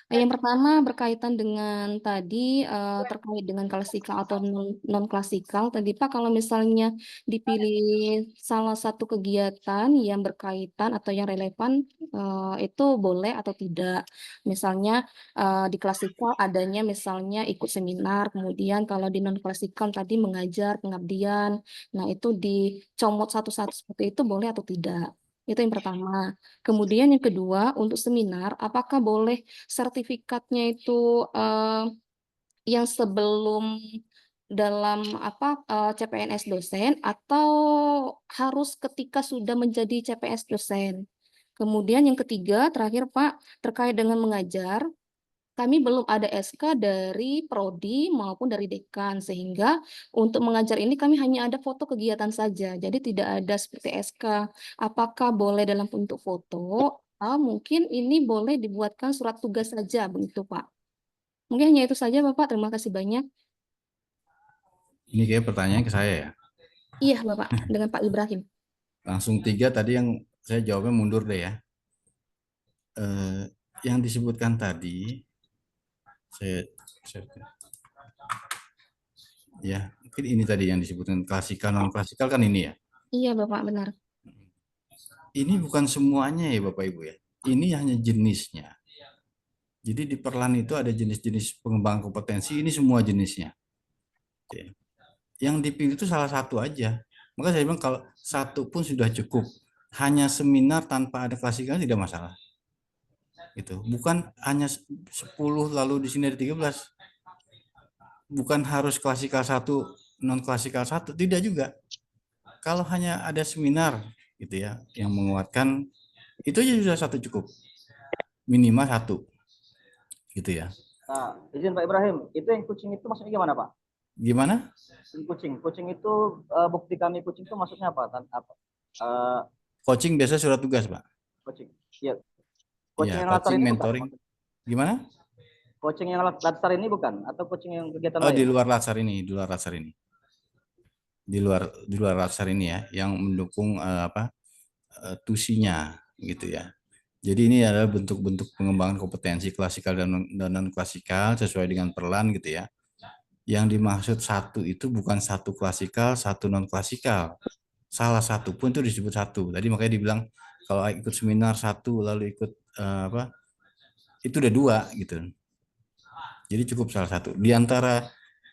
Yang pertama berkaitan dengan tadi terkait dengan klasikal atau non klasikal. Tadi Pak, kalau misalnya dipilih salah satu kegiatan yang berkaitan atau yang relevan itu boleh atau tidak. Misalnya di klasikal adanya misalnya ikut seminar, kemudian kalau di non klasikal tadi mengajar pengabdian. Nah, itu dicomot satu-satu seperti itu boleh atau tidak. Itu yang pertama. Kemudian yang kedua, untuk seminar, apakah boleh sertifikatnya itu yang sebelum dalam CPNS dosen atau harus ketika sudah menjadi CPNS dosen? Kemudian yang ketiga, terakhir Pak, terkait dengan mengajar, kami belum ada SK dari prodi maupun dari dekan, sehingga untuk mengajar ini kami hanya ada foto kegiatan saja, jadi tidak ada seperti SK. Apakah boleh dalam bentuk foto, atau mungkin ini boleh dibuatkan surat tugas saja, begitu Pak. Mungkin hanya itu saja Bapak, terima kasih banyak. Ini kayak pertanyaan ke saya ya? Iya Bapak, dengan Pak Ibrahim. Langsung 3 tadi yang saya jawabnya mundur deh ya. Yang disebutkan tadi, ya mungkin ini tadi yang disebutkan klasikal non klasikal kan ini ya. Iya Bapak, benar. Ini bukan semuanya ya Bapak Ibu ya, ini hanya jenisnya. Jadi di Perlan itu ada jenis-jenis pengembangan kompetensi, ini semua jenisnya. Oke. Yang dipilih itu salah satu aja. Maka saya bilang kalau satu pun sudah cukup. Hanya seminar tanpa ada klasikal tidak masalah. Gitu. Bukan hanya 10 lalu di sini ada 13. Bukan harus klasikal 1, non klasikal 1, tidak juga. Kalau hanya ada seminar gitu ya yang menguatkan, itu aja sudah 1 cukup. Minimal 1. Gitu ya. Nah, izin Pak Ibrahim, itu yang kucing itu maksudnya gimana Pak? Gimana? Kucing itu bukti kami kucing itu maksudnya apa? Coaching biasa surat tugas Pak. Coaching, iya. Coaching yang coaching, ini mentoring. Bukan? Gimana? Coaching yang latsar ini bukan? Atau coaching yang kegiatan lain? Di luar latsar ini, di luar latsar ini. Di luar latsar ini ya, yang mendukung tusinya gitu ya. Jadi ini adalah bentuk-bentuk pengembangan kompetensi klasikal dan non klasikal sesuai dengan Perlan gitu ya. Yang dimaksud 1 itu bukan 1 klasikal, 1 non klasikal. Salah satu pun itu disebut 1. Tadi makanya dibilang kalau ikut seminar 1 lalu ikut itu udah 2 gitu. Jadi cukup salah satu. Di antara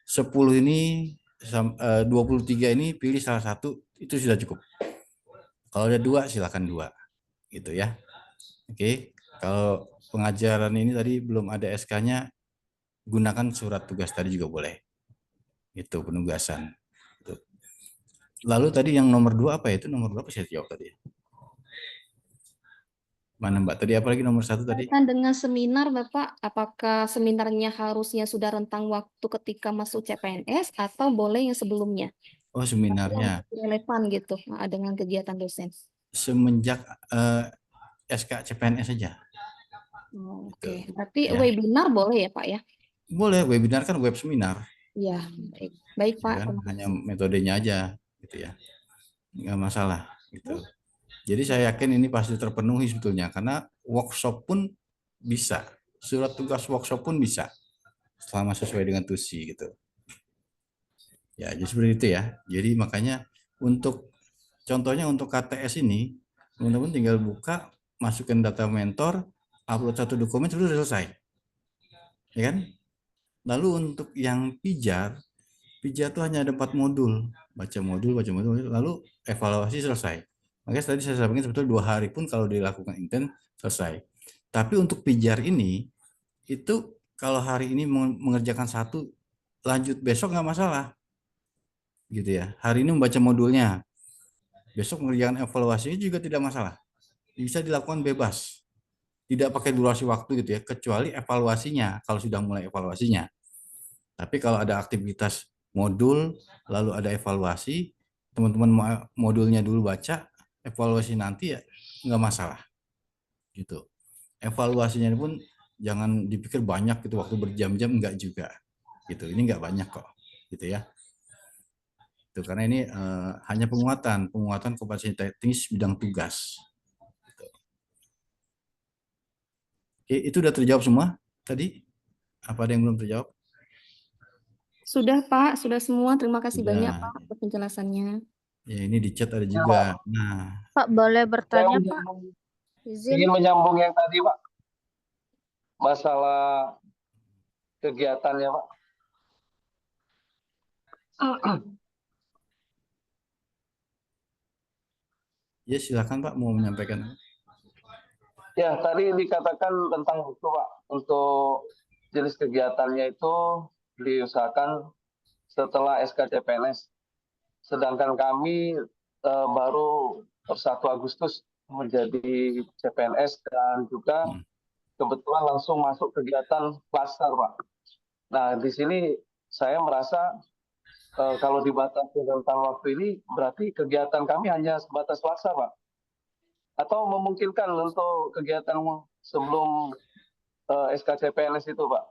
10 ini 23 ini pilih salah satu, itu sudah cukup. Kalau ada 2 silakan 2 gitu ya. Oke. Kalau pengajaran ini tadi belum ada SK-nya, gunakan surat tugas tadi juga boleh. Itu penugasan. Lalu tadi yang nomor 2 apa ya? Itu nomor 2 apa saya jawab tadi? Mana Mbak? Tadi apa lagi nomor 1 tadi? Dengan seminar Bapak, apakah seminarnya harusnya sudah rentang waktu ketika masuk CPNS atau boleh yang sebelumnya? Oh, seminarnya. Yang relevan gitu dengan kegiatan dosen. Semenjak SK CPNS saja. Oke. Berarti webinar boleh ya Pak ya? Boleh, webinar kan web seminar. Iya, baik Pak. Ya kan? Hanya metodenya aja gitu ya. Nggak masalah gitu. Jadi saya yakin ini pasti terpenuhi sebetulnya karena workshop pun bisa. Surat tugas workshop pun bisa. Selama sesuai dengan tusi gitu. Ya, jadi seperti itu ya. Jadi makanya Untuk contohnya untuk KTS ini, teman-teman tinggal buka, masukin data mentor, upload satu dokumen, sudah selesai. Ya kan? Lalu untuk yang pijar itu hanya ada 4 modul, baca modul, lalu evaluasi selesai. Makanya tadi saya sampaikan sebetulnya 2 hari pun kalau dilakukan intens selesai. Tapi untuk pijar ini, itu kalau hari ini mengerjakan 1, lanjut besok nggak masalah. Gitu ya. Hari ini membaca modulnya, besok mengerjakan evaluasinya juga tidak masalah. Bisa dilakukan bebas. Tidak pakai durasi waktu gitu ya, kecuali evaluasinya, kalau sudah mulai evaluasinya. Tapi kalau ada aktivitas modul, lalu ada evaluasi, teman-teman modulnya dulu baca, evaluasi nanti ya nggak masalah. Gitu. Evaluasinya pun jangan dipikir banyak gitu, waktu berjam-jam enggak juga. Gitu. Ini nggak banyak kok. Gitu ya. Itu karena ini hanya penguatan kompetensi teknis bidang tugas. Gitu. Oke, itu udah terjawab semua tadi? Apa ada yang belum terjawab? Sudah Pak, sudah semua. Terima kasih Sudah. banyak Pak untuk penjelasannya. Ya, ini di chat ada juga. Nah, Pak, boleh bertanya Pak? Ingin menyambung yang tadi Pak, masalah kegiatannya Pak. ya silakan Pak mau menyampaikan. Ya, tadi dikatakan tentang itu Pak, untuk jenis kegiatannya itu diusahakan setelah SK CPNS. Sedangkan kami baru per 1 Agustus menjadi CPNS dan juga kebetulan langsung masuk kegiatan klaster Pak. Nah, di sini saya merasa kalau dibatasi tentang waktu ini berarti kegiatan kami hanya sebatas klaster Pak. Atau memungkinkan untuk kegiatan sebelum SK CPNS itu Pak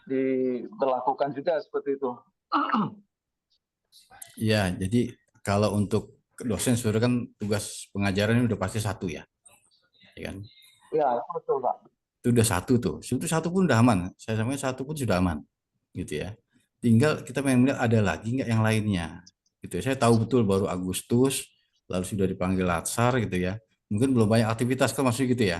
diberlakukan juga seperti itu. Ya, jadi kalau untuk dosen sebenarnya kan tugas pengajaran ini udah pasti 1 ya, ya kan? Ya, betul Pak. Itu udah 1 tuh, itu 1 pun udah aman. Saya sampaikan 1 pun sudah aman, gitu ya. Tinggal kita pengen melihat ada lagi nggak yang lainnya, gitu. Saya tahu betul baru Agustus, lalu sudah dipanggil Latsar, gitu ya. Mungkin belum banyak aktivitas kan maksudnya gitu ya.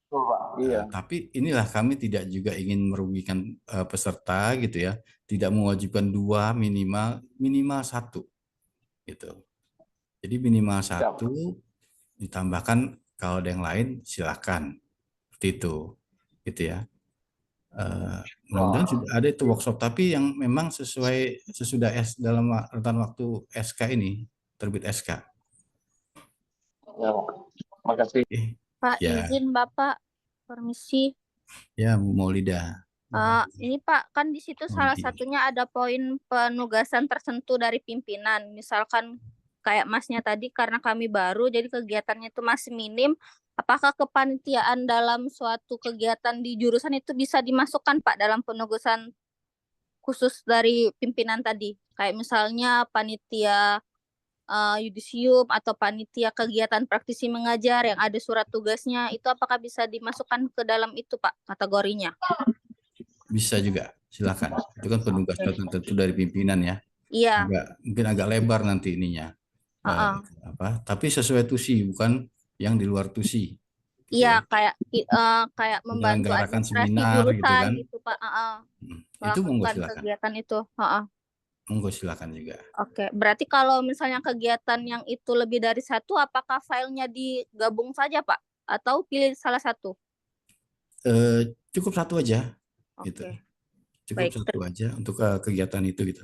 Betul Pak. Iya. Tapi inilah kami tidak juga ingin merugikan peserta gitu ya, tidak mewajibkan 2 minimal 1 gitu. Jadi minimal 1 ditambahkan kalau ada yang lain silakan seperti itu gitu ya. Mudah-mudahan sudah ada itu workshop, tapi yang memang sesudah dalam rentan waktu SK ini terbit SK. Ya, makasih. Pak, Ya. izin Bapak, permisi. Ya, Bu Maulida. Ini Pak, kan di situ salah satunya ada poin penugasan tertentu dari pimpinan. Misalkan kayak Masnya tadi, karena kami baru, jadi kegiatannya itu masih minim. Apakah kepanitiaan dalam suatu kegiatan di jurusan itu bisa dimasukkan Pak dalam penugasan khusus dari pimpinan tadi? Kayak misalnya panitia yudisium atau panitia kegiatan praktisi mengajar yang ada surat tugasnya, itu apakah bisa dimasukkan ke dalam itu Pak kategorinya? Bisa juga, silakan. Itu kan penugasan tertentu dari pimpinan ya. Iya. Mungkin agak lebar nanti ininya. Tapi sesuai tusi, bukan yang di luar tusi. Iya, kayak membantu administrasi seminar, jurusan gitu kan. gitu Pak. Itu monggo Melakukan silakan. kegiatan itu. Monggo silakan juga. Oke, berarti kalau misalnya kegiatan yang itu lebih dari 1, apakah filenya digabung saja Pak? Atau pilih salah satu? Cukup 1 aja. Oke. Gitu. Cukup Baik. 1 aja untuk kegiatan itu gitu.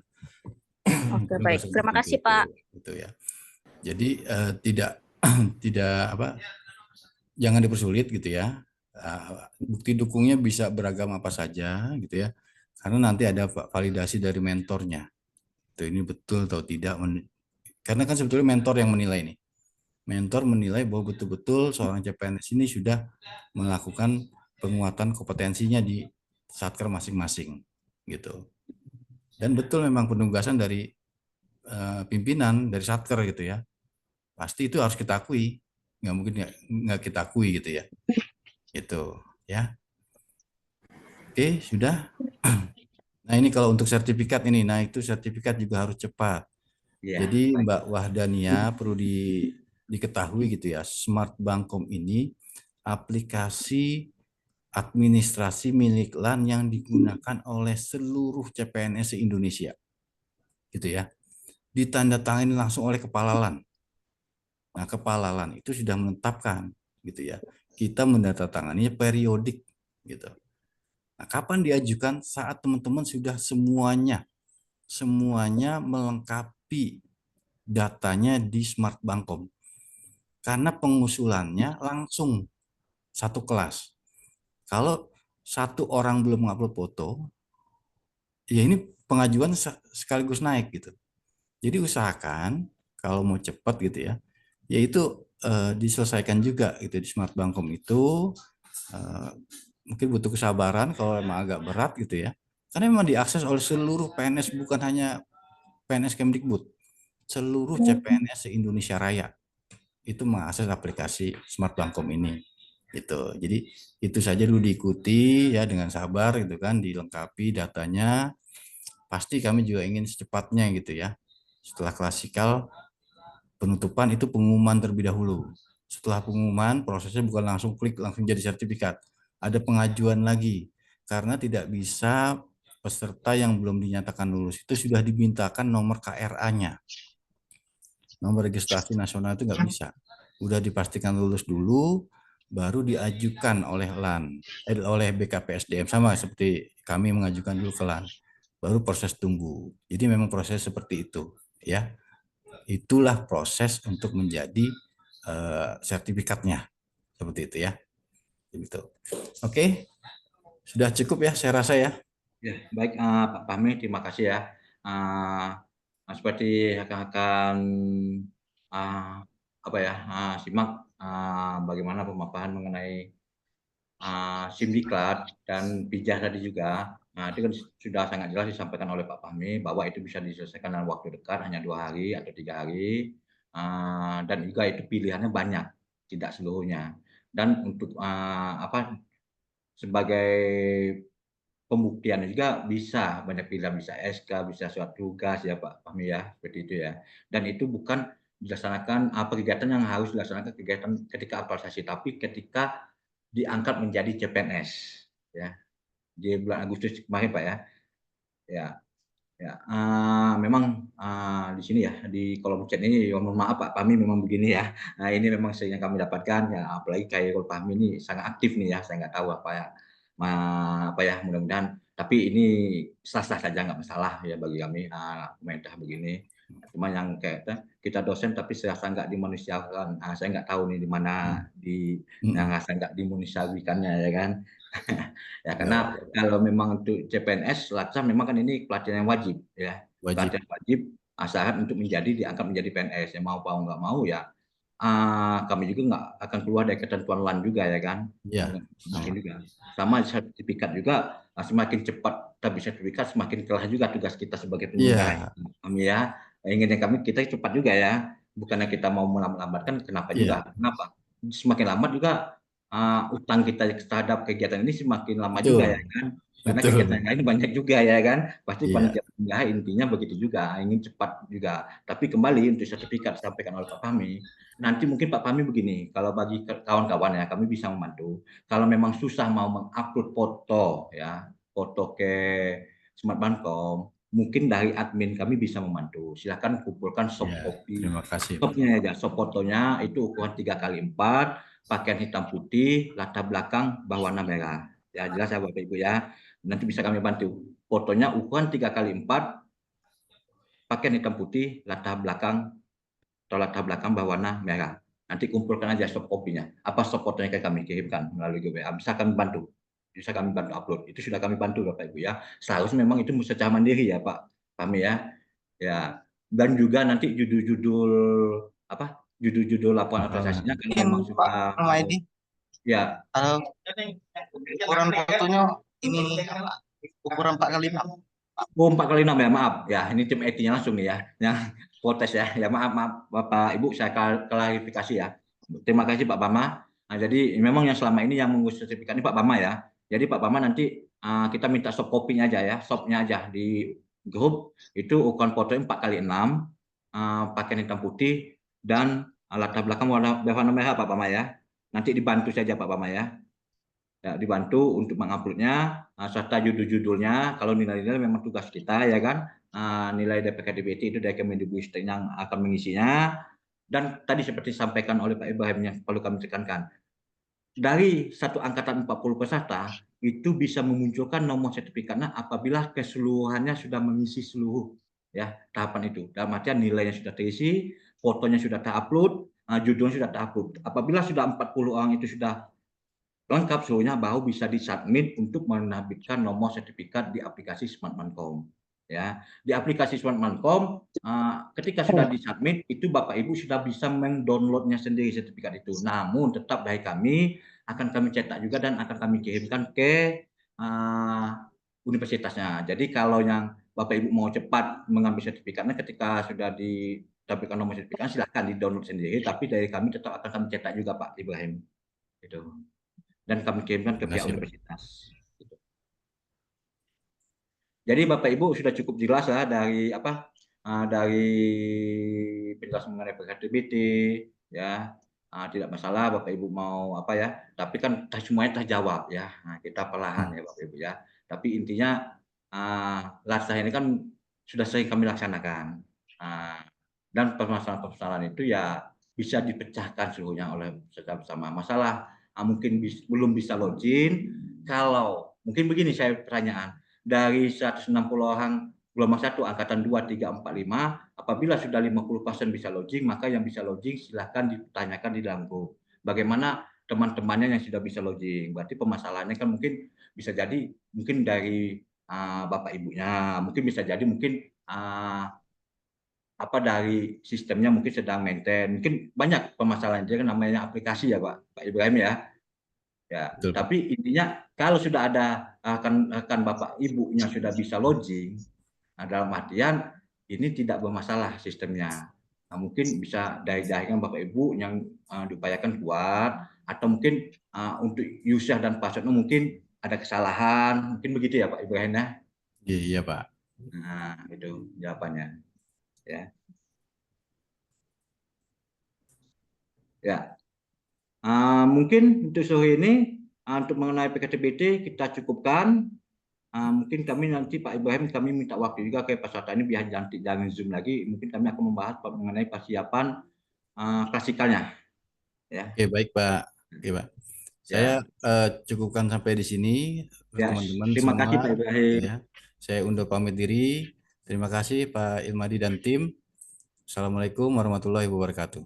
Oke, baik. Terima kasih Pak. Gitu ya. Jadi tidak jangan dipersulit gitu ya. Bukti dukungnya bisa beragam apa saja gitu ya. Karena nanti ada validasi dari mentornya. Ini betul atau tidak, karena kan sebetulnya mentor yang menilai nih. Mentor menilai bahwa betul-betul seorang CPNS ini sudah melakukan penguatan kompetensinya di satker masing-masing gitu. Dan betul memang penugasan dari pimpinan dari satker gitu ya. Pasti itu harus kita akui, nggak mungkin nggak kita akui gitu ya. Gitu ya. Oke, sudah. Nah ini kalau untuk sertifikat ini, nah itu sertifikat juga harus cepat. Ya, Jadi baik. Mbak Wahdania perlu diketahui gitu ya, Smart Bankom ini aplikasi administrasi milik LAN yang digunakan oleh seluruh CPNS se-Indonesia. Gitu ya. Ditandatangani langsung oleh kepala LAN. Nah, kepala LAN itu sudah menetapkan gitu ya. Kita menandatanganinya periodik gitu. Nah, kapan diajukan? Saat teman-teman sudah semuanya melengkapi datanya di Smart Bankom. Karena pengusulannya langsung satu kelas. Kalau satu orang belum mengupload foto, ya ini pengajuan sekaligus naik gitu. Jadi usahakan kalau mau cepat gitu ya, yaitu diselesaikan juga gitu di Smart Bankom itu. Mungkin butuh kesabaran kalau emang agak berat gitu ya. Karena memang diakses oleh seluruh PNS, bukan hanya PNS Kemdikbud. Seluruh CPNS se-Indonesia Raya itu mengakses aplikasi Smart Bankom ini. Gitu. Jadi itu saja dulu diikuti ya dengan sabar gitu kan, dilengkapi datanya. Pasti kami juga ingin secepatnya gitu ya. Setelah klasikal, penutupan itu pengumuman terlebih dahulu. Setelah pengumuman, prosesnya bukan langsung klik, langsung jadi sertifikat. Ada pengajuan lagi. Karena tidak bisa peserta yang belum dinyatakan lulus itu sudah dimintakan nomor KRA-nya. Nomor registrasi nasional itu nggak bisa. Udah dipastikan lulus dulu, baru diajukan oleh LAN, oleh BKPSDM, sama seperti kami mengajukan dulu ke LAN. Baru proses tunggu. Jadi memang proses seperti itu, ya. Itulah proses untuk menjadi sertifikatnya, seperti itu ya. Gitu. Oke, sudah cukup ya, saya rasa ya. Ya, baik Pak Fahmi, terima kasih ya. Seperti akan simak bagaimana pemaparan mengenai SIM diklat dan pijar tadi juga. Nah, itu kan sudah sangat jelas disampaikan oleh Pak Fahmi bahwa itu bisa diselesaikan dalam waktu dekat, hanya 2 hari atau 3 hari. Dan juga itu pilihannya banyak, tidak seluruhnya. Dan untuk sebagai pembuktian juga bisa banyak pilihan, bisa SK, bisa surat tugas ya Pak Fahmi ya, seperti itu ya. Dan itu bukan dilaksanakan kegiatan yang harus dilaksanakan kegiatan ketika aktualisasi, tapi ketika diangkat menjadi CPNS ya. Di bulan Agustus kemarin Pak ya. Ya, memang di sini ya di kolom chat ini mohon maaf Pak Fahmi memang begini ya. Nah, ini memang sering yang kami dapatkan ya, apalagi Khairul Fahmi ini sangat aktif nih ya. Saya nggak tahu mudah-mudahan tapi ini sah-sah saja nggak masalah ya bagi kami komentar begini. Cuma yang kayak kita dosen tapi serasa nggak dimanusiakan. Saya nggak tahu nih di mana yang rasa nggak dimanusiawikannya ya kan. Ya karena kalau memang untuk CPNS laksa memang kan ini pelatihan yang wajib ya. Pelatihan wajib syarat untuk diangkat menjadi PNS. Ya mau nggak mau ya kami juga nggak akan keluar dari ketentuan LAN juga ya kan. Sama sertifikat juga semakin cepat kita bisa sertifikat semakin kelah juga tugas kita sebagai penyelenggara. Kami ya inginnya kita cepat juga ya. Bukannya kita mau melambatkan, kenapa juga? Kenapa? Semakin lambat juga utang kita terhadap kegiatan ini semakin lama juga ya kan. Karena kegiatan lain banyak juga ya kan. Pasti panitia penyelenggara intinya begitu juga, ingin cepat juga. Tapi kembali untuk sertifikat disampaikan oleh Pak Fahmi, nanti mungkin Pak Fahmi begini, kalau bagi kawan-kawan ya kami bisa membantu. Kalau memang susah mau mengupload foto ya, foto ke Smart Bankom, mungkin dari admin kami bisa membantu. Silakan kumpulkan soft copy. Terima kasih. Softnya aja, soft fotonya itu ukuran 3x4, pakaian hitam putih, latar belakang berwarna merah. Ya jelas ya Bapak Ibu ya. Nanti bisa kami bantu. Fotonya ukuran 3x4, pakaian hitam putih, latar belakang berwarna merah. Nanti kumpulkan aja soft copy-nya. Apa soft fotonya ke kami kirimkan melalui GWA. Bisa kami bantu. Bisa kami bantu upload. Itu sudah kami bantu Bapak Ibu ya. Seharusnya memang itu secara mandiri ya Pak kami ya. Ya. Dan juga nanti judul laporan aktualisasinya kan memang sudah ya. Ukuran fotonya ini ukuran 4x6. Oh, 4x6 ya, maaf. Ya, ini tim IT-nya langsung nih ya. Yang protes ya. Ya maaf Bapak Ibu, saya klarifikasi ya. Terima kasih Pak Bama. Nah, jadi memang yang selama ini yang mengurus sertifikat ini Pak Bama ya. Jadi Pak Bama nanti kita minta soft copy-nya aja ya, softnya aja di grup itu ukuran fotonya 4x6, pakaian hitam putih dan latar belakang warna merah Pak Bama ya. Nanti dibantu saja Pak Bama ya. Ya, dibantu untuk menguploadnya serta judul-judulnya. Kalau nilai-nilai memang tugas kita ya kan, nilai DPKDBT itu dari Kemendikbudristek yang akan mengisinya. Dan tadi seperti disampaikan oleh Pak Ibrahim yang perlu kami tekankan, dari satu angkatan 40 peserta itu bisa memunculkan nomor sertifikatnya apabila keseluruhannya sudah mengisi seluruh ya tahapan itu. Dalam artian nilainya sudah terisi, fotonya sudah terupload, judulnya sudah terupload. Apabila sudah 40 orang itu sudah lengkap seluruhnya, baru bisa disubmit untuk menerbitkan nomor sertifikat di aplikasi Smartmancom. Ya, di aplikasi Smartmancom, ketika sudah disubmit itu Bapak Ibu sudah bisa mendownloadnya sendiri sertifikat itu. Namun tetap dari kami akan kami cetak juga dan akan kami kirimkan ke universitasnya. Jadi kalau yang Bapak Ibu mau cepat mengambil sertifikatnya ketika sudah ditampilkan nomor sertifikat silahkan di-download sendiri. Tapi dari kami tetap akan kami cetak juga Pak Ibrahim. Gitu. Dan kami kirimkan ke pihak universitas. Jadi Bapak Ibu sudah cukup jelas lah dari dari penjelasan mengenai PKDBT ya. Tidak masalah Bapak Ibu mau tapi kan semuanya terjawab ya. Kita perlahan ya Bapak Ibu ya. Tapi intinya laksana ini kan sudah sering kami laksanakan. Dan permasalahan-permasalahan itu ya bisa dipecahkan seluruhnya oleh secara bersama. Masalah mungkin belum bisa login, kalau mungkin begini saya pertanyaan, dari 160 orang gelombang 1 angkatan 2, 3, 4, 5, apabila sudah 50% bisa login, maka yang bisa login silahkan ditanyakan di dalam grup. Bagaimana teman-temannya yang sudah bisa login? Berarti permasalahannya kan mungkin bisa jadi mungkin dari Bapak Ibunya, mungkin bisa jadi mungkin dari sistemnya mungkin sedang maintain, mungkin banyak permasalahan, jadi kan namanya aplikasi ya Pak Ibrahim ya. Ya, tapi intinya kalau sudah ada rekan Bapak Ibunya sudah bisa login, dalam artian ini tidak bermasalah sistemnya. Mungkin bisa dari jaringan Bapak Ibu yang diupayakan kuat, atau mungkin untuk user dan passwordnya mungkin ada kesalahan, mungkin begitu ya Pak Ibrahim ya. Iya Pak. Nah itu jawabannya. Ya, mungkin untuk sore ini untuk mengenai PKDBT kita cukupkan. Mungkin kami nanti Pak Ibrahim kami minta waktu juga ke peserta ini biar jangan Zoom lagi. Mungkin kami akan membahas mengenai persiapan klasikalnya. Ya. Oke baik Pak. Oke Pak. Saya cukupkan sampai di sini teman-teman terima semua. Kasih Pak Ibrahim. Ya. Saya undur pamit diri. Terima kasih Pak Ilmadi dan tim. Assalamualaikum warahmatullahi wabarakatuh.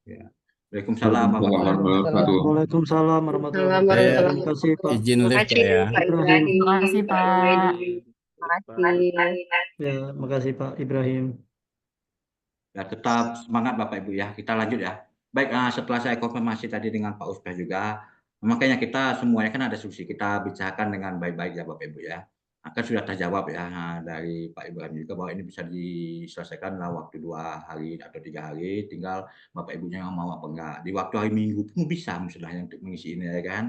Ya. Waalaikumsalam warahmatullahi wabarakatuh. Waalaikumsalam warahmatullahi wabarakatuh. Terima kasih Pak. Izin live ya. Terima kasih Pak. Ya, makasih Pak Ibrahim. Ya, tetap semangat Bapak Ibu ya. Kita lanjut ya. Baik, setelah saya konfirmasi tadi dengan Pak Usbah juga, makanya kita semuanya kan ada solusi. Kita bicarakan dengan baik-baik ya Bapak Ibu ya. Akan sudah terjawab ya dari Pak Ibrahim juga bahwa ini bisa diselesaikan dalam waktu 2 hari atau 3 hari. Tinggal Bapak Ibunya yang mau apa enggak. Di waktu hari Minggu pun bisa misalnya untuk mengisi ini ya kan.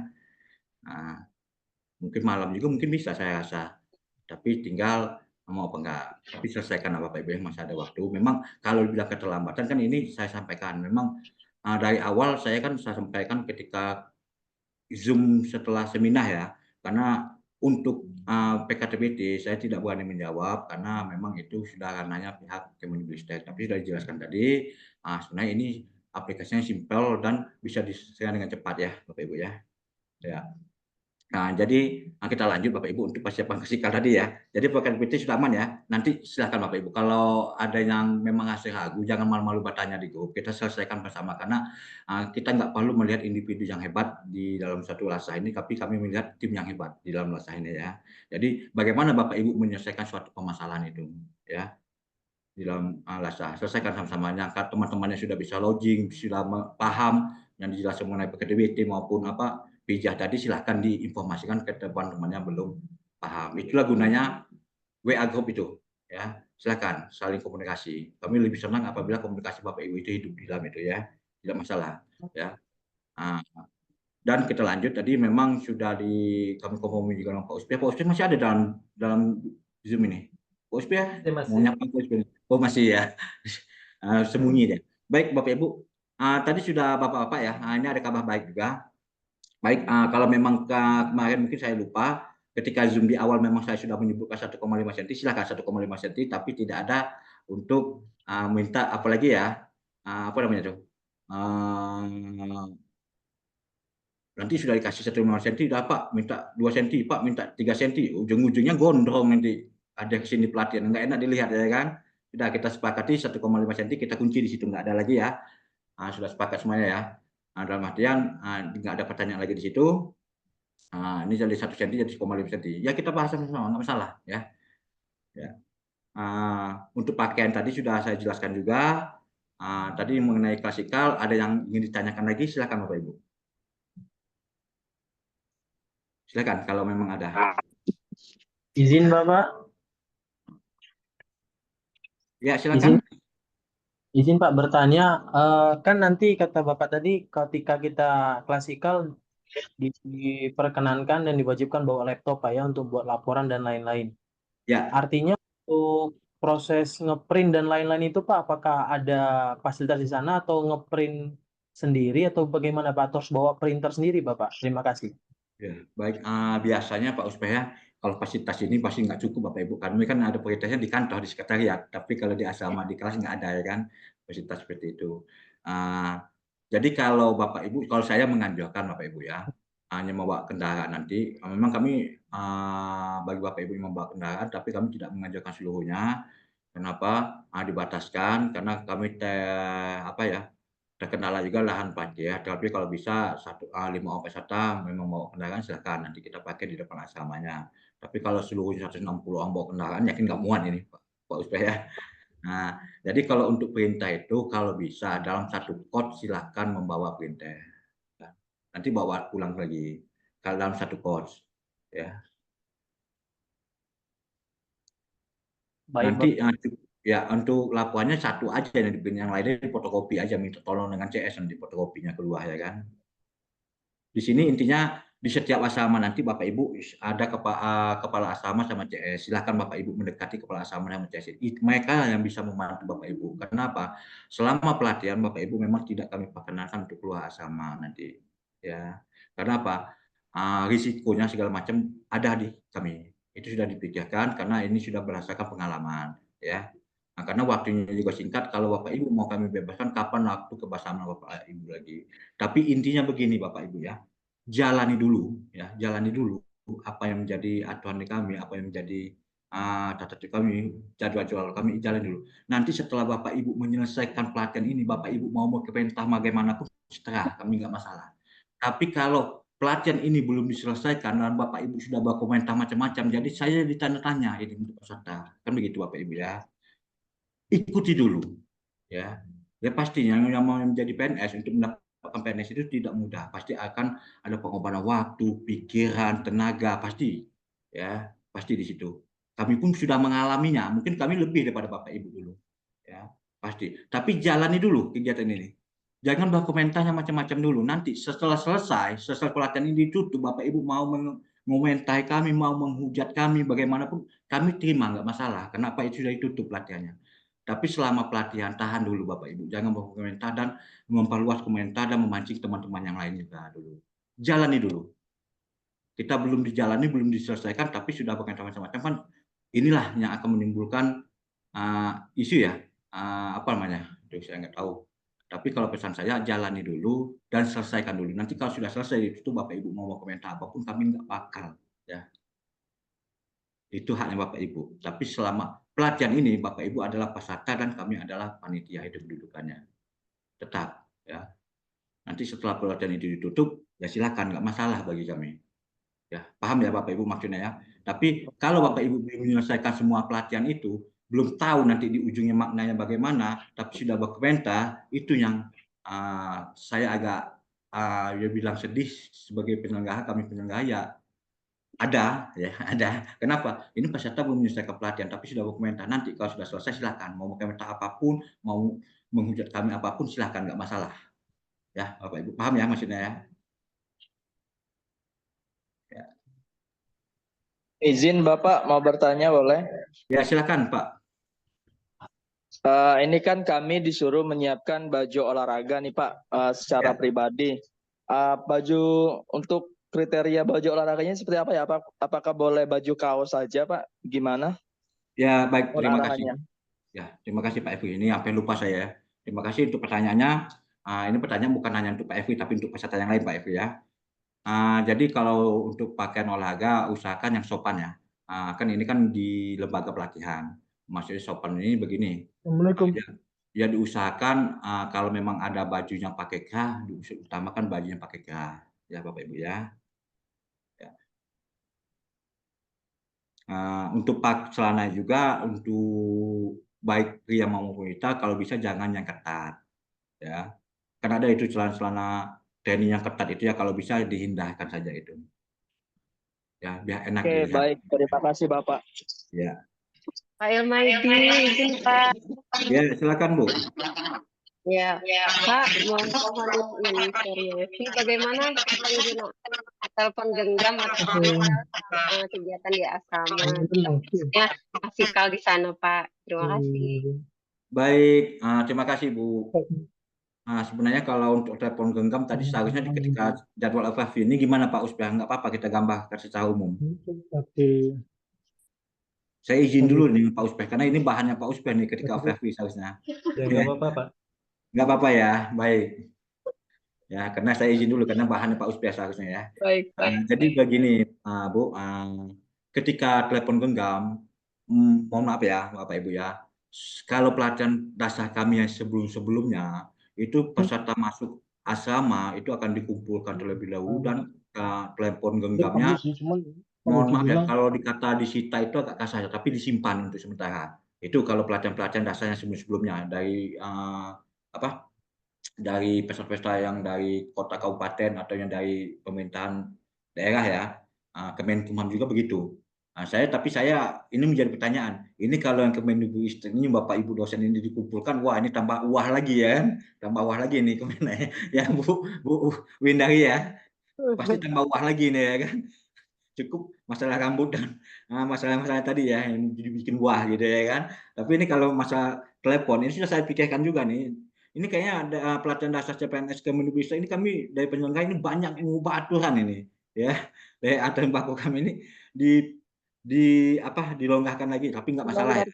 Mungkin malam juga mungkin bisa saya rasa. Tapi tinggal mau apa enggak, tapi selesaikan Bapak Ibu masih ada waktu. Memang kalau dibilang keterlambatan kan ini saya sampaikan, memang dari awal saya sampaikan ketika Zoom setelah seminar ya, karena untuk PKDBT saya tidak berani menjawab karena memang itu sudah ranahnya pihak Kemendikbudristek. Tapi sudah dijelaskan tadi, sebenarnya ini aplikasinya simpel dan bisa diselesaikan dengan cepat ya Bapak Ibu ya. Nah, jadi kita lanjut Bapak Ibu untuk persiapan klasikal tadi ya. Jadi PKDBT sudah aman ya. Nanti silakan Bapak Ibu. Kalau ada yang memang masih ragu, jangan malu-malu bertanya di grup. Kita selesaikan bersama karena kita nggak perlu melihat individu yang hebat di dalam satu lasah ini, tapi kami melihat tim yang hebat di dalam lasah ini ya. Jadi bagaimana Bapak Ibu menyelesaikan suatu permasalahan itu ya di dalam lasah. Selesaikan sama-sama. Yang teman-temannya sudah bisa login, sudah paham yang dijelaskan mengenai PKDBT maupun Pijah tadi silahkan diinformasikan ke teman-teman yang belum paham. Itulah gunanya WA Group itu. Ya, silakan saling komunikasi. Kami lebih senang apabila komunikasi Bapak Ibu itu hidup di dalam itu ya, tidak masalah. Ya. Dan kita lanjut tadi memang sudah kami konfirmasi juga dengan Pak Usbah. Pak Usbah masih ada dalam Zoom ini. Pak Uspi ya? Masih. Mau nyapa Pak Uspi? Oh masih ya. Sembunyi deh. Baik Bapak Ibu, tadi sudah Bapak-Bapak ya. Ini ada kabar baik juga. Baik, kalau memang kemarin mungkin saya lupa, ketika Zoom di awal memang saya sudah menyebutkan 1,5 cm, silakan 1,5 cm, tapi tidak ada untuk minta apalagi ya, apa namanya tuh, nanti sudah dikasih 1,5 cm, udah Pak minta 2 cm, Pak minta 3 cm, ujung-ujungnya gondrong nanti ada kesini pelatihan, nggak enak dilihat ya kan. Sudah kita sepakati 1,5 cm, kita kunci di situ, nggak ada lagi ya. Sudah sepakat semuanya ya. Dalam artian nggak ada pertanyaan lagi di situ. Ini jadi 1 cm jadi 1,5 cm. Ya kita bahas sama-sama, nggak masalah ya. Untuk pakaian tadi sudah saya jelaskan juga. Tadi mengenai klasikal, ada yang ingin ditanyakan lagi, silakan Bapak Ibu. Silakan kalau memang ada. Izin Bapak. Ya silakan. Izin Pak bertanya, kan nanti kata Bapak tadi ketika kita klasikal diperkenankan dan diwajibkan bawa laptop Pak ya untuk buat laporan dan lain-lain. Ya. Artinya untuk proses ngeprint dan lain-lain itu Pak, apakah ada fasilitas di sana atau ngeprint sendiri atau bagaimana Pak? Atau harus bawa printer sendiri Bapak? Terima kasih. Ya, baik. Biasanya Pak Uspe ya, kalau fasilitas ini pasti nggak cukup Bapak Ibu. Kami kan ada fasilitasnya di kantor, di sekretariat. Tapi kalau di asrama, di kelas nggak ada ya kan, fasilitas seperti itu. Jadi kalau Bapak Ibu, kalau saya menganjurkan Bapak Ibu ya, hanya membawa kendaraan nanti. Memang kami bagi Bapak Ibu yang membawa kendaraan, tapi kami tidak menganjurkan seluruhnya. Kenapa? Dibataskan karena kami terkendala juga lahan parkir. Tapi kalau bisa 5 orang peserta memang bawa kendaraan silakan, nanti kita pakai di depan asramanya. Tapi kalau seluruhnya 160 orang bawa kendaraan, yakin nggak muat ini Pak Uspe ya. Nah, jadi kalau untuk perintah itu kalau bisa dalam satu coach silakan membawa printer. Nanti bawa pulang lagi kalau dalam satu coach ya. Baik, Nanti ya untuk laporannya satu aja yang lainnya fotokopi aja, minta tolong dengan CS nanti fotokopinya keluar ya kan. Di sini intinya di setiap asrama nanti Bapak Ibu ada kepala asrama sama CS. Silakan Bapak Ibu mendekati kepala asrama sama CS. Mereka yang bisa membantu Bapak Ibu. Kenapa? Selama pelatihan Bapak Ibu memang tidak kami perkenankan untuk keluar asrama nanti. Ya. Karena apa? Risikonya segala macam ada di kami. Itu sudah dipikirkan karena ini sudah berdasarkan pengalaman. Ya. Nah, karena waktunya juga singkat, kalau Bapak Ibu mau kami bebaskan, kapan waktu kebersamaan Bapak Ibu lagi. Tapi intinya begini Bapak Ibu ya, jalani dulu apa yang menjadi aturan kami, apa yang menjadi tata tertib kami, jadwal kami, jalan dulu. Nanti setelah Bapak Ibu menyelesaikan pelatihan ini, Bapak Ibu mau ke perintah bagaimanapun, setelah kami nggak masalah. Tapi kalau pelatihan ini belum diselesaikan dan Bapak Ibu sudah berkomentar macam-macam, jadi saya ditanya-tanya ini untuk peserta, kan begitu Bapak Ibu ya. Ikuti dulu ya pastinya yang mau menjadi PNS untuk mendapatkan PNS itu tidak mudah, pasti akan ada pengorbanan waktu, pikiran, tenaga, pasti ya, pasti di situ. Kami pun sudah mengalaminya, mungkin kami lebih daripada Bapak Ibu dulu ya, pasti. Tapi jalani dulu kegiatan ini, jangan berkomentarnya macam-macam dulu. Nanti setelah pelatihan ini ditutup, Bapak Ibu mau mengomentari kami, mau menghujat kami, bagaimanapun kami terima, nggak masalah. Kenapa itu sudah ditutup pelatihannya? Tapi selama pelatihan tahan dulu Bapak Ibu, jangan berkomentar dan memperluas komentar dan memancing teman-teman yang lain juga dulu. Jalani dulu. Kita belum dijalani, belum diselesaikan, tapi sudah berkomentar macam-macam kan, inilah yang akan menimbulkan isu ya, apa namanya? Saya nggak tahu. Tapi kalau pesan saya jalani dulu dan selesaikan dulu. Nanti kalau sudah selesai itu Bapak Ibu mau komentar apapun kami nggak bakal ya. Itu haknya Bapak Ibu. Tapi selama pelatihan ini Bapak Ibu adalah peserta dan kami adalah panitia, itu kedudukannya. Tetap ya. Nanti setelah pelatihan itu ditutup, ya silakan, nggak masalah bagi kami. Ya, paham ya Bapak Ibu maksudnya ya. Tapi kalau Bapak Ibu belum menyelesaikan semua pelatihan itu, belum tahu nanti di ujungnya maknanya bagaimana, tapi sudah berkomentar, itu yang saya agak bilang sedih sebagai penyelenggara, kami penyelenggara ya. Ada. Kenapa? Ini peserta belum menyelesaikan pelatihan, tapi sudah berkomentar. Nanti kalau sudah selesai silakan. Mau komentar apapun, mau menghujat kami apapun silakan, nggak masalah. Ya, Bapak Ibu paham ya maksudnya ya? Izin Bapak mau bertanya boleh? Ya, silakan Pak. Ini kan kami disuruh menyiapkan baju olahraga nih Pak, secara pribadi. Baju untuk kriteria baju olahraganya seperti apa ya? Apakah boleh baju kaos saja Pak? Gimana? Ya, baik, terima kasih. Arahannya. Ya, terima kasih Pak Efri. Ini sampai lupa saya. Terima kasih untuk pertanyaannya. Ini pertanyaan bukan hanya untuk Pak Efri, tapi untuk peserta yang lain Pak Efri ya. Jadi kalau untuk pakaian olahraga usahakan yang sopan ya. Kan ini kan di lembaga pelatihan. Maksudnya sopan ini begini. Assalamualaikum. Ya diusahakan kalau memang ada bajunya pakai kerah, diutamakan bajunya pakai kerah ya Bapak Ibu ya. Untuk celana juga untuk baik pria maupun wanita kalau bisa jangan yang ketat ya. Kan ada itu celana-celana training yang ketat itu ya, kalau bisa dihindarkan saja itu. Ya, biar enak Oke, dilihat. baik. Terima kasih Bapak. Ya. Pak Ilmaidi, izin Pak. Ya, silakan Bu. Ya, Pak, mohon informasi bagaimana penggunaan telepon genggam atau kegiatan di asrama. Ya, fisikal di sana, Pak. Terima kasih. Baik, terima kasih Bu. Sebenarnya kalau untuk telepon genggam tadi seharusnya ketika jadwal FFV ini gimana Pak Usbah? Nggak apa-apa kita gambarkan secara umum. Saya izin dulu nih Pak Usbah, karena ini bahannya Pak Usbah nih ketika FFV seharusnya. Ya, nggak apa-apa Pak. Nggak apa-apa ya, baik. Ya, karena saya izin dulu karena bahannya Pak Usbah seharusnya ya. Baik. Jadi begini Bu, ketika telepon genggam, mohon maaf ya Bapak Ibu ya, kalau pelatihan dasar kami yang sebelum-sebelumnya, itu peserta masuk asrama itu akan dikumpulkan terlebih dahulu dan telepon genggamnya, mohon maaf ya, kalau dikata disita itu agak kasar, tapi disimpan untuk sementara. Itu kalau pelatihan-pelatihan dasarnya sebelum-sebelumnya dari dari peserta-peserta yang dari kota kabupaten atau yang dari pemerintahan daerah ya, Kemenkumham juga begitu. Tapi saya ini menjadi pertanyaan, ini kalau yang Kemendikbudristek ini Bapak Ibu dosen ini dikumpulkan, wah ini tambah wah lagi ya, tambah wah lagi nih komennya ya Bu Windari ya, pasti tambah wah lagi nih ya kan. Cukup masalah rambut dan masalah-masalah tadi ya yang dibikin wah gitu ya kan. Tapi ini kalau masalah telepon ini sudah saya pikirkan juga nih. Ini kayaknya ada pelatihan dasar CPNS Kemendikbudristek ini kami dari penyelenggara ini banyak yang mengubah aturan ini ya. Dari aturan baku kami ini dilonggarkan lagi, tapi nggak masalah ya.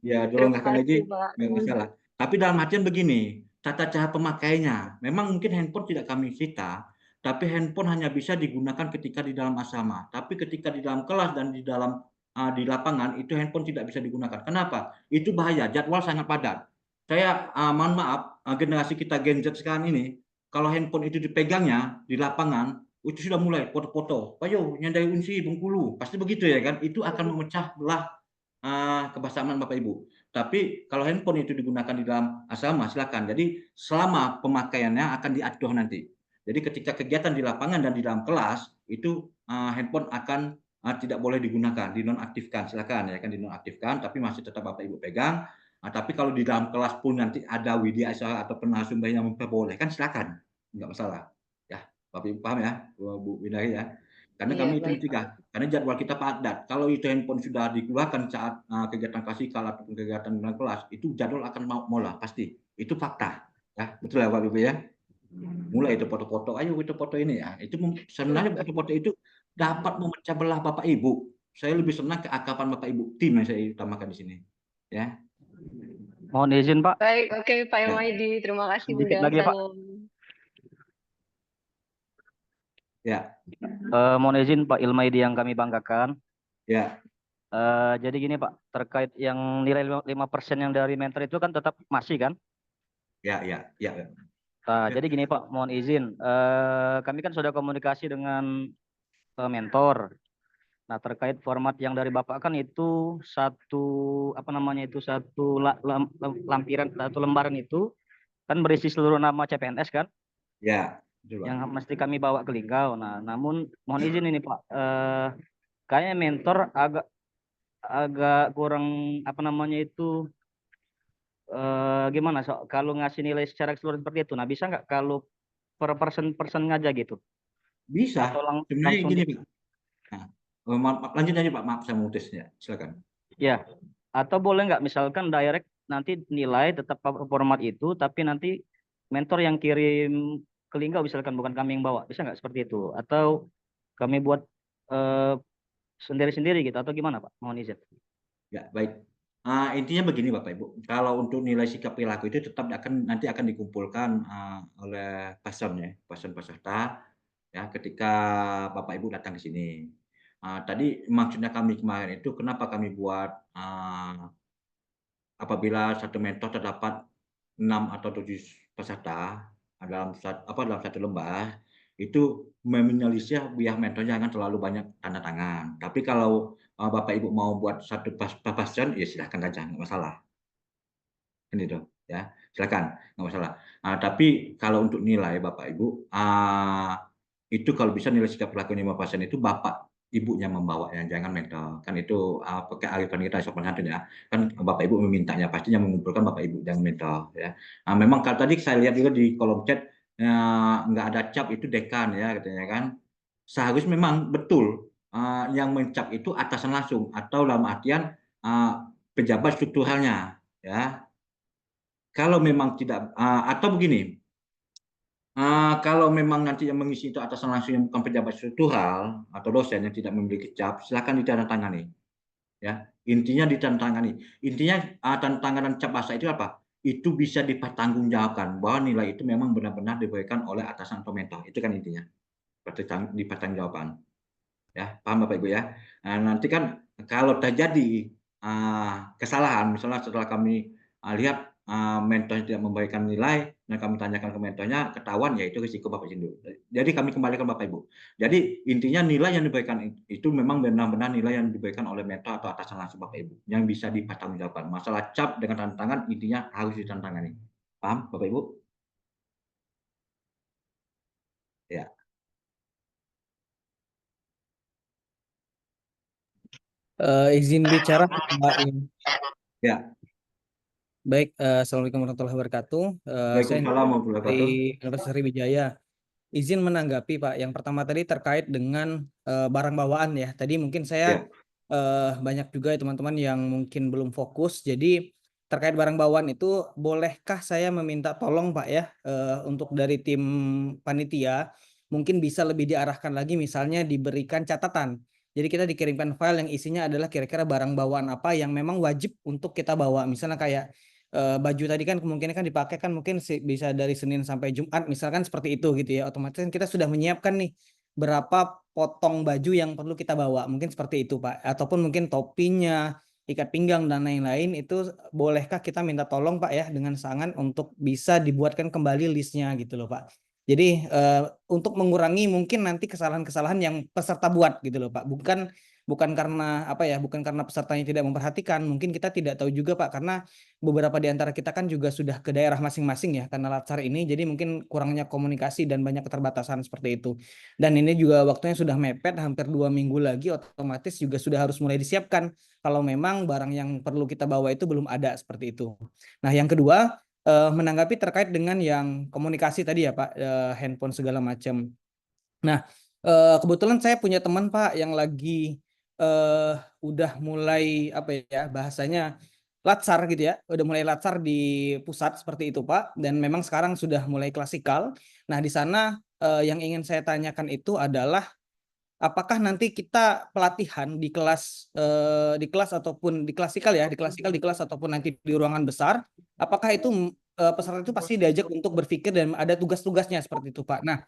Ya dilonggarkan lagi nggak masalah. Tapi dalam artian begini, tata cara pemakaiannya, memang mungkin handphone tidak kami sita, tapi handphone hanya bisa digunakan ketika di dalam asrama. Tapi ketika di dalam kelas dan di dalam di lapangan itu handphone tidak bisa digunakan. Kenapa? Itu bahaya, jadwal sangat padat. Saya mohon maaf, generasi kita Gen Z sekarang ini, kalau handphone itu dipegangnya di lapangan, itu sudah mulai foto-foto. Ayo nyandai Unsi Bengkulu, pasti begitu ya kan? Itu akan memecah belah kebersamaan Bapak Ibu. Tapi kalau handphone itu digunakan di dalam asrama silakan. Jadi selama pemakaiannya akan diatur nanti. Jadi ketika kegiatan di lapangan dan di dalam kelas itu handphone akan tidak boleh digunakan, dinonaktifkan. Silakan ya kan, dinonaktifkan, tapi masih tetap Bapak Ibu pegang. Tapi kalau di dalam kelas pun nanti ada widya acara atau narasumber yang memperbolehkan, silakan, nggak masalah. Ya, Bapak Ibu paham ya, Bu Windari ya. Karena kami itu mencegah, karena jadwal kita padat. Kalau itu handphone sudah dikeluarkan saat kegiatan klasikal ataupun kegiatan dalam kelas, itu jadwal akan mola pasti. Itu fakta, ya betul ya Bapak Ibu ya. Mulai itu foto-foto, ayo itu foto ini ya. Itu sebenarnya foto-foto itu dapat memecah belah Bapak Ibu. Saya lebih senang keakraban Bapak Ibu, tim yang saya utamakan di sini, ya. Mohon izin Pak. Baik, oke Pak Ilmaidi, terima kasih Sedikit lagi ya Pak. Ya. Mohon izin Pak Ilmaidi yang kami banggakan. Ya. Jadi gini Pak, terkait yang nilai 5% yang dari mentor itu kan tetap masih kan? Ya. Jadi gini Pak, mohon izin. Kami kan sudah komunikasi dengan mentor. Nah, terkait format yang dari Bapak kan itu satu lampiran, satu lembaran itu kan berisi seluruh nama CPNS kan? Ya. Yang mesti kami bawa ke Linggau. Nah, namun mohon izin ini Pak, kayaknya mentor agak kurang gimana kalau ngasih nilai secara keseluruhan seperti itu. Nah, bisa nggak kalau per person aja gitu? Bisa. Atau sebenarnya gini Pak. Lanjut aja Pak, maaf saya memutusnya, silakan. Ya, atau boleh nggak misalkan direct nanti nilai tetap format itu, tapi nanti mentor yang kirim ke Linggau misalkan, bukan kami yang bawa, bisa nggak seperti itu? Atau kami buat sendiri-sendiri gitu, atau gimana Pak? Mohon izin. Ya, baik. Intinya begini Bapak Ibu, kalau untuk nilai sikap perilaku itu tetap nanti akan dikumpulkan oleh person peserta ya ketika Bapak Ibu datang ke sini. Tadi maksudnya kami kemarin itu kenapa kami buat apabila satu mentor terdapat 6 atau 7 peserta dalam satu lembar, itu meminimalisir biar mentornya jangan terlalu banyak tanda tangan. Tapi kalau Bapak Ibu mau buat satu person, ya silahkan aja, nggak masalah. Kan itu, ya silakan, nggak masalah. Tapi kalau untuk nilai Bapak Ibu, itu kalau bisa nilai sikap perilaku 5% itu Bapak Ibunya membawa ya, jangan mentor. Kan itu pakai arifan kita sopan santun ya. Kan Bapak Ibu memintanya, pastinya mengumpulkan Bapak Ibu, jangan mentor ya. Memang kalau tadi saya lihat juga di kolom chat nggak ada cap itu dekan ya katanya kan. Seharusnya memang betul yang mencap itu atasan langsung atau dalam artian pejabat strukturalnya ya. Kalau memang tidak atau begini, kalau memang nanti yang mengisi itu atasan langsung yang bukan pejabat struktural atau dosen yang tidak memiliki cap, silakan ditandatangani. Ya, intinya ditandatangani. Intinya tantangan cap basah itu apa? Itu bisa dipertanggungjawabkan bahwa nilai itu memang benar-benar diberikan oleh atasan atau mentor. Itu kan intinya. Dipertanggungjawabkan. Ya, paham Bapak Ibu ya. Nanti kan kalau terjadi kesalahan, misalnya setelah kami lihat mentor tidak memberikan nilai dan kami tanyakan ke mentornya ketahuan, ya itu risiko Bapak Ibu. Jadi kami kembalikan Bapak Ibu. Jadi intinya nilai yang diberikan itu memang benar-benar nilai yang diberikan oleh mentor atau atasan langsung Bapak Ibu yang bisa dipertanggungjawabkan. Masalah cap dengan tanda tangan intinya harus ditantangani. Paham Bapak Ibu? Ya. Izin bicara Pak Im. Ya. Baik, Assalamualaikum warahmatullahi wabarakatuh. Saya dari Universitas Sriwijaya. Izin menanggapi Pak. Yang pertama tadi terkait dengan barang bawaan ya. Tadi mungkin saya banyak juga teman-teman yang mungkin belum fokus. Jadi terkait barang bawaan itu, bolehkah saya meminta tolong Pak ya untuk dari tim panitia mungkin bisa lebih diarahkan lagi, misalnya diberikan catatan. Jadi kita dikirimkan file yang isinya adalah kira-kira barang bawaan apa yang memang wajib untuk kita bawa. Misalnya kayak baju tadi kan kemungkinan kan dipakai kan mungkin bisa dari Senin sampai Jumat misalkan seperti itu gitu ya. Otomatis kan kita sudah menyiapkan nih berapa potong baju yang perlu kita bawa. Mungkin seperti itu Pak. Ataupun mungkin topinya, ikat pinggang dan lain-lain, itu bolehkah kita minta tolong Pak ya dengan sangat untuk bisa dibuatkan kembali listnya gitu loh Pak. Jadi untuk mengurangi mungkin nanti kesalahan-kesalahan yang peserta buat gitu loh Pak. Bukan karena apa ya, bukan karena pesertanya tidak memperhatikan, mungkin kita tidak tahu juga Pak, karena beberapa di antara kita kan juga sudah ke daerah masing-masing ya karena latsar ini, jadi mungkin kurangnya komunikasi dan banyak keterbatasan seperti itu. Dan ini juga waktunya sudah mepet, hampir 2 minggu lagi, otomatis juga sudah harus mulai disiapkan kalau memang barang yang perlu kita bawa itu belum ada seperti itu. Nah yang kedua, menanggapi terkait dengan yang komunikasi tadi ya Pak, handphone segala macam. Nah kebetulan saya punya teman Pak yang lagi udah mulai apa ya bahasanya latsar gitu ya, udah mulai latsar di pusat seperti itu Pak, dan memang sekarang sudah mulai klasikal. Nah di sana yang ingin saya tanyakan itu adalah apakah nanti kita pelatihan di kelas ataupun di klasikal ya, di kelas ataupun nanti di ruangan besar, apakah itu peserta itu pasti diajak untuk berpikir dan ada tugas-tugasnya seperti itu Pak. Nah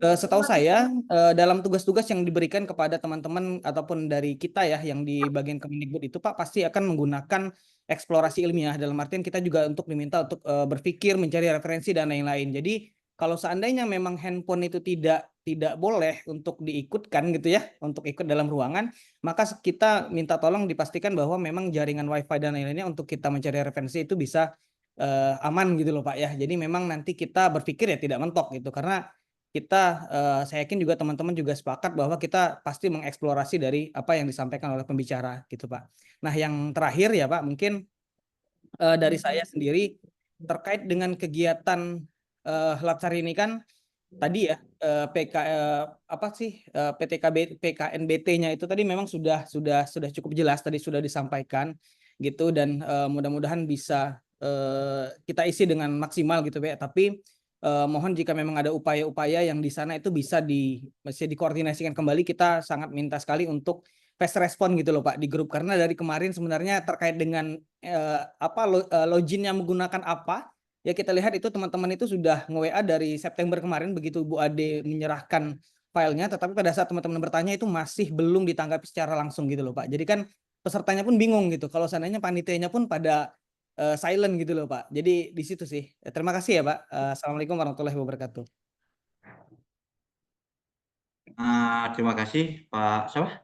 setahu saya dalam tugas-tugas yang diberikan kepada teman-teman ataupun dari kita ya yang di bagian Kemendikbud itu Pak pasti akan menggunakan eksplorasi ilmiah, dalam artian kita juga untuk diminta untuk berpikir, mencari referensi dan lain-lain. Jadi kalau seandainya memang handphone itu tidak boleh untuk diikutkan gitu ya, untuk ikut dalam ruangan, maka kita minta tolong dipastikan bahwa memang jaringan WiFi dan lain-lainnya untuk kita mencari referensi itu bisa aman gitu loh Pak ya. Jadi memang nanti kita berpikir ya tidak mentok gitu, karena kita saya yakin juga teman-teman juga sepakat bahwa kita pasti mengeksplorasi dari apa yang disampaikan oleh pembicara gitu Pak. Nah yang terakhir ya Pak, mungkin dari saya sendiri terkait dengan kegiatan latsar ini kan tadi ya PKNBT-nya itu tadi memang sudah cukup jelas tadi sudah disampaikan gitu, dan mudah-mudahan bisa kita isi dengan maksimal gitu ya. Tapi mohon jika memang ada upaya-upaya yang di sana itu bisa dikoordinasikan kembali, kita sangat minta sekali untuk fast respon gitu loh Pak di grup, karena dari kemarin sebenarnya terkait dengan loginnya menggunakan apa ya, kita lihat itu teman-teman itu sudah nge-WA dari September kemarin begitu Bu Ade menyerahkan filenya, tetapi pada saat teman-teman bertanya itu masih belum ditanggapi secara langsung gitu loh Pak. Jadi kan pesertanya pun bingung gitu kalau seandainya panitianya pun pada silent gitu loh Pak. Jadi di situ sih. Terima kasih ya Pak. Assalamualaikum warahmatullahi wabarakatuh. Terima kasih Pak siapa?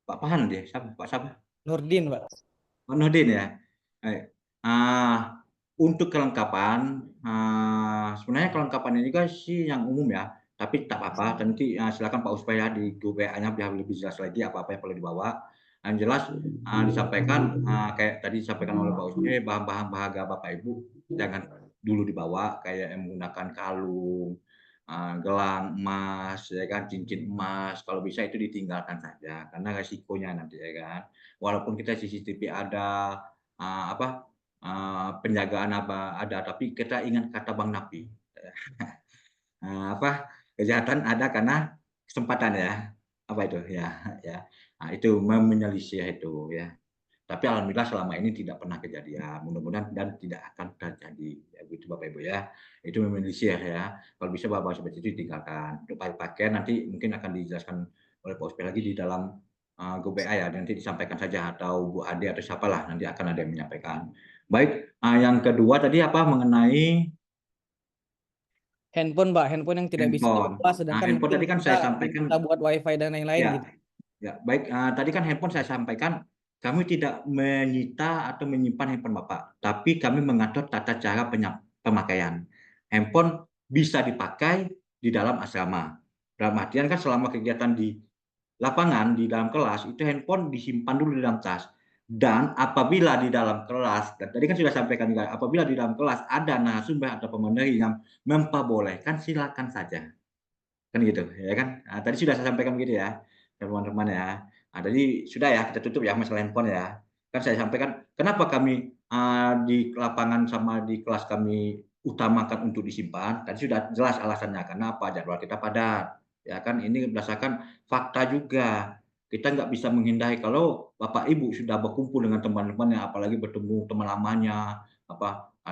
Pak Pahan deh, siapa? Pak siapa? Nurdin Pak. Pak Nurdin ya. Untuk kelengkapan, sebenarnya kelengkapan ini juga sih yang umum ya. Tapi tak apa-apa, nanti silakan Pak Uspa ya di grup WA-nya biar lebih jelas lagi apa-apa yang perlu dibawa. Yang jelas disampaikan kayak tadi disampaikan oleh Pak Uspa, bahan-bahan berharga Bapak Ibu jangan dulu dibawa, kayak yang menggunakan kalung, gelang emas, ya kan, cincin emas. Kalau bisa itu ditinggalkan saja karena resikonya nanti ya kan. Walaupun kita CCTV ada penjagaan ada, tapi kita ingat kata Bang Napi. Kejahatan ada karena kesempatan ya. Apa itu ya? Nah, itu menyelisih itu ya. Tapi alhamdulillah selama ini tidak pernah kejadian. Mudah-mudahan dan tidak akan terjadi. Ya begitu Bapak Ibu ya. Itu menyelisih ya. Kalau bisa Bapak seperti itu tinggalkan. Untuk pakaian nanti mungkin akan dijelaskan oleh Pak Uspe lagi di dalam grup WA ya. Nanti disampaikan saja atau Bu Ade atau siapalah nanti akan ada yang menyampaikan. Baik, yang kedua tadi apa mengenai handphone Pak, handphone yang tidak bisa dibawa, sedangkan handphone tadi kan saya sampaikan kita buat wifi dan lain-lain ya, gitu. Ya, baik. Tadi kan handphone saya sampaikan kami tidak menyita atau menyimpan handphone Bapak, tapi kami mengatur tata cara pemakaian. Handphone bisa dipakai di dalam asrama. Dalam artian kan selama kegiatan di lapangan, di dalam kelas, itu handphone disimpan dulu di dalam tas. Dan apabila di dalam kelas, dan tadi kan sudah sampaikan juga, apabila di dalam kelas ada narasumber atau pemateri yang memperbolehkan, silakan saja. Kan gitu, ya kan? Tadi sudah saya sampaikan begitu ya, teman-teman ya. Tadi sudah ya, kita tutup ya masalah handphone ya. Kan saya sampaikan, kenapa kami di lapangan sama di kelas kami utamakan untuk disimpan, tadi sudah jelas alasannya, karena apa? Jadwal kita padat. Ya kan, ini berdasarkan fakta juga. Kita nggak bisa menghindari kalau Bapak Ibu sudah berkumpul dengan teman-temannya, apalagi bertemu teman lamanya,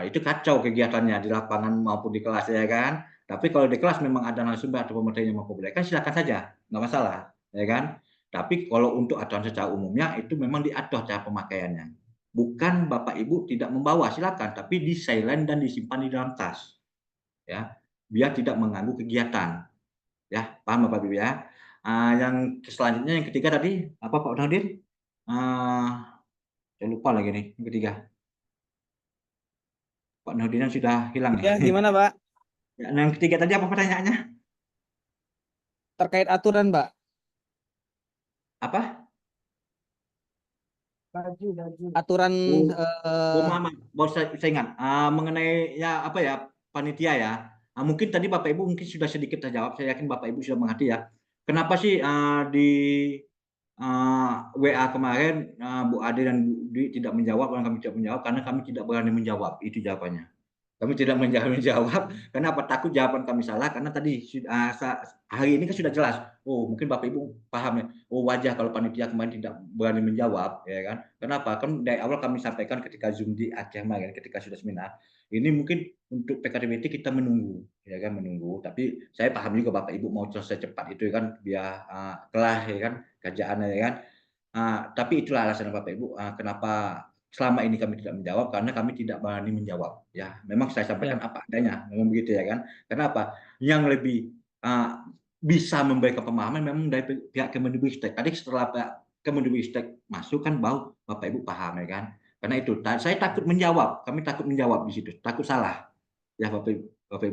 itu kacau kegiatannya di lapangan maupun di kelas ya kan. Tapi kalau di kelas memang ada narasumber atau pemateri yang memperbolehkan, silakan saja, nggak masalah, ya kan. Tapi kalau untuk aturan secara umumnya itu memang diatur cara pemakaiannya. Bukan Bapak Ibu tidak membawa, silakan, tapi di silent dan disimpan di dalam tas, ya, biar tidak mengganggu kegiatan. Ya, paham Bapak Ibu ya. Yang selanjutnya yang ketiga tadi apa Pak Nurdin? Saya lupa lagi nih yang ketiga. Pak Nurdin sudah hilang ya. Gimana Pak? Ya, yang ketiga tadi apa pertanyaannya? Terkait aturan Pak. Apa? Aturan baru saya ingat mengenai ya apa ya panitia ya. Mungkin tadi Bapak Ibu mungkin sudah sedikit terjawab. Saya yakin Bapak Ibu sudah mengerti ya. Kenapa sih di WA kemarin Bu Ade dan Bu Dwi tidak menjawab, dan kami tidak menjawab karena kami tidak berani menjawab. Itu jawabannya. Kami tidak menjawab kenapa? Takut jawaban kami salah, karena tadi hari ini kan sudah jelas. Oh, mungkin Bapak Ibu paham ya. Oh, wajar kalau panitia kemarin tidak berani menjawab, ya kan? Kenapa? Kan dari awal kami sampaikan ketika Zoom di akhir kemarin, ketika sudah seminar. Ini mungkin untuk PKDBT kita menunggu, ya kan, menunggu. Tapi saya paham juga Bapak Ibu mau selesai cepat itu kan, biar kelar ya kan, kerjaannya ya kan. Tapi itulah alasan Bapak Ibu kenapa selama ini kami tidak menjawab, karena kami tidak berani menjawab. Ya, memang saya sampaikan apa adanya, memang begitu ya kan. Kenapa? Yang lebih bisa memberikan pemahaman memang dari pihak Kemendikbudristek. Tadi setelah Kemendikbudristek masuk kan baru Bapak Ibu paham ya kan. Karena itu saya takut menjawab, kami takut menjawab di situ, takut salah. Ya Bapak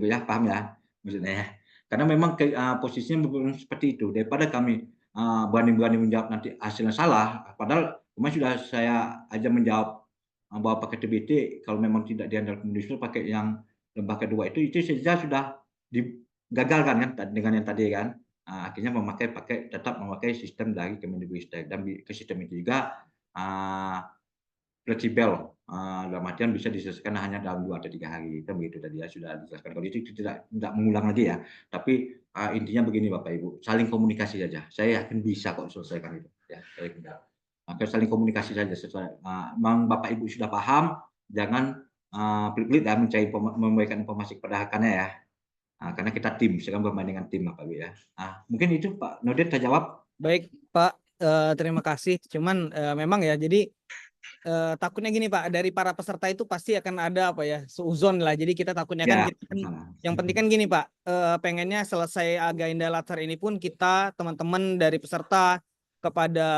Ibu ya, paham ya maksudnya ya. Karena memang posisinya seperti itu, daripada kami berani-berani menjawab nanti hasilnya salah, padahal kemarin sudah saya aja menjawab bahwa pakai TBT kalau memang tidak diandalkan Kemendikbud pakai yang lembaga kedua itu saja sudah gagal kan dengan yang tadi kan. Akhirnya tetap memakai sistem dari Kemendikbudristek, dan ke sistem itu juga fleksibel, dalam artian bisa diselesaikan hanya dalam 2 atau 3 hari, kan begitu tadi ya, sudah dijelaskan. Kalau itu tidak mengulang lagi ya, tapi intinya begini Bapak Ibu, saling komunikasi saja. Saya yakin bisa kok selesaikan itu ya, saya yakin. Maka saling komunikasi saja sesuai. Memang Bapak Ibu sudah paham, jangan pelit-pelit ya memberikan informasi kepada rekannya ya. Karena kita tim, sekarang bermain dengan tim Bapak Ibu ya. Mungkin itu Pak Nurdin terjawab. Baik Pak, terima kasih. Cuman memang ya, jadi takutnya gini Pak, dari para peserta itu pasti akan ada apa ya, seuzon lah. Jadi kita takutnya kan, yang penting kan gini Pak, pengennya selesai agenda latsar ini pun kita teman-teman dari peserta kepada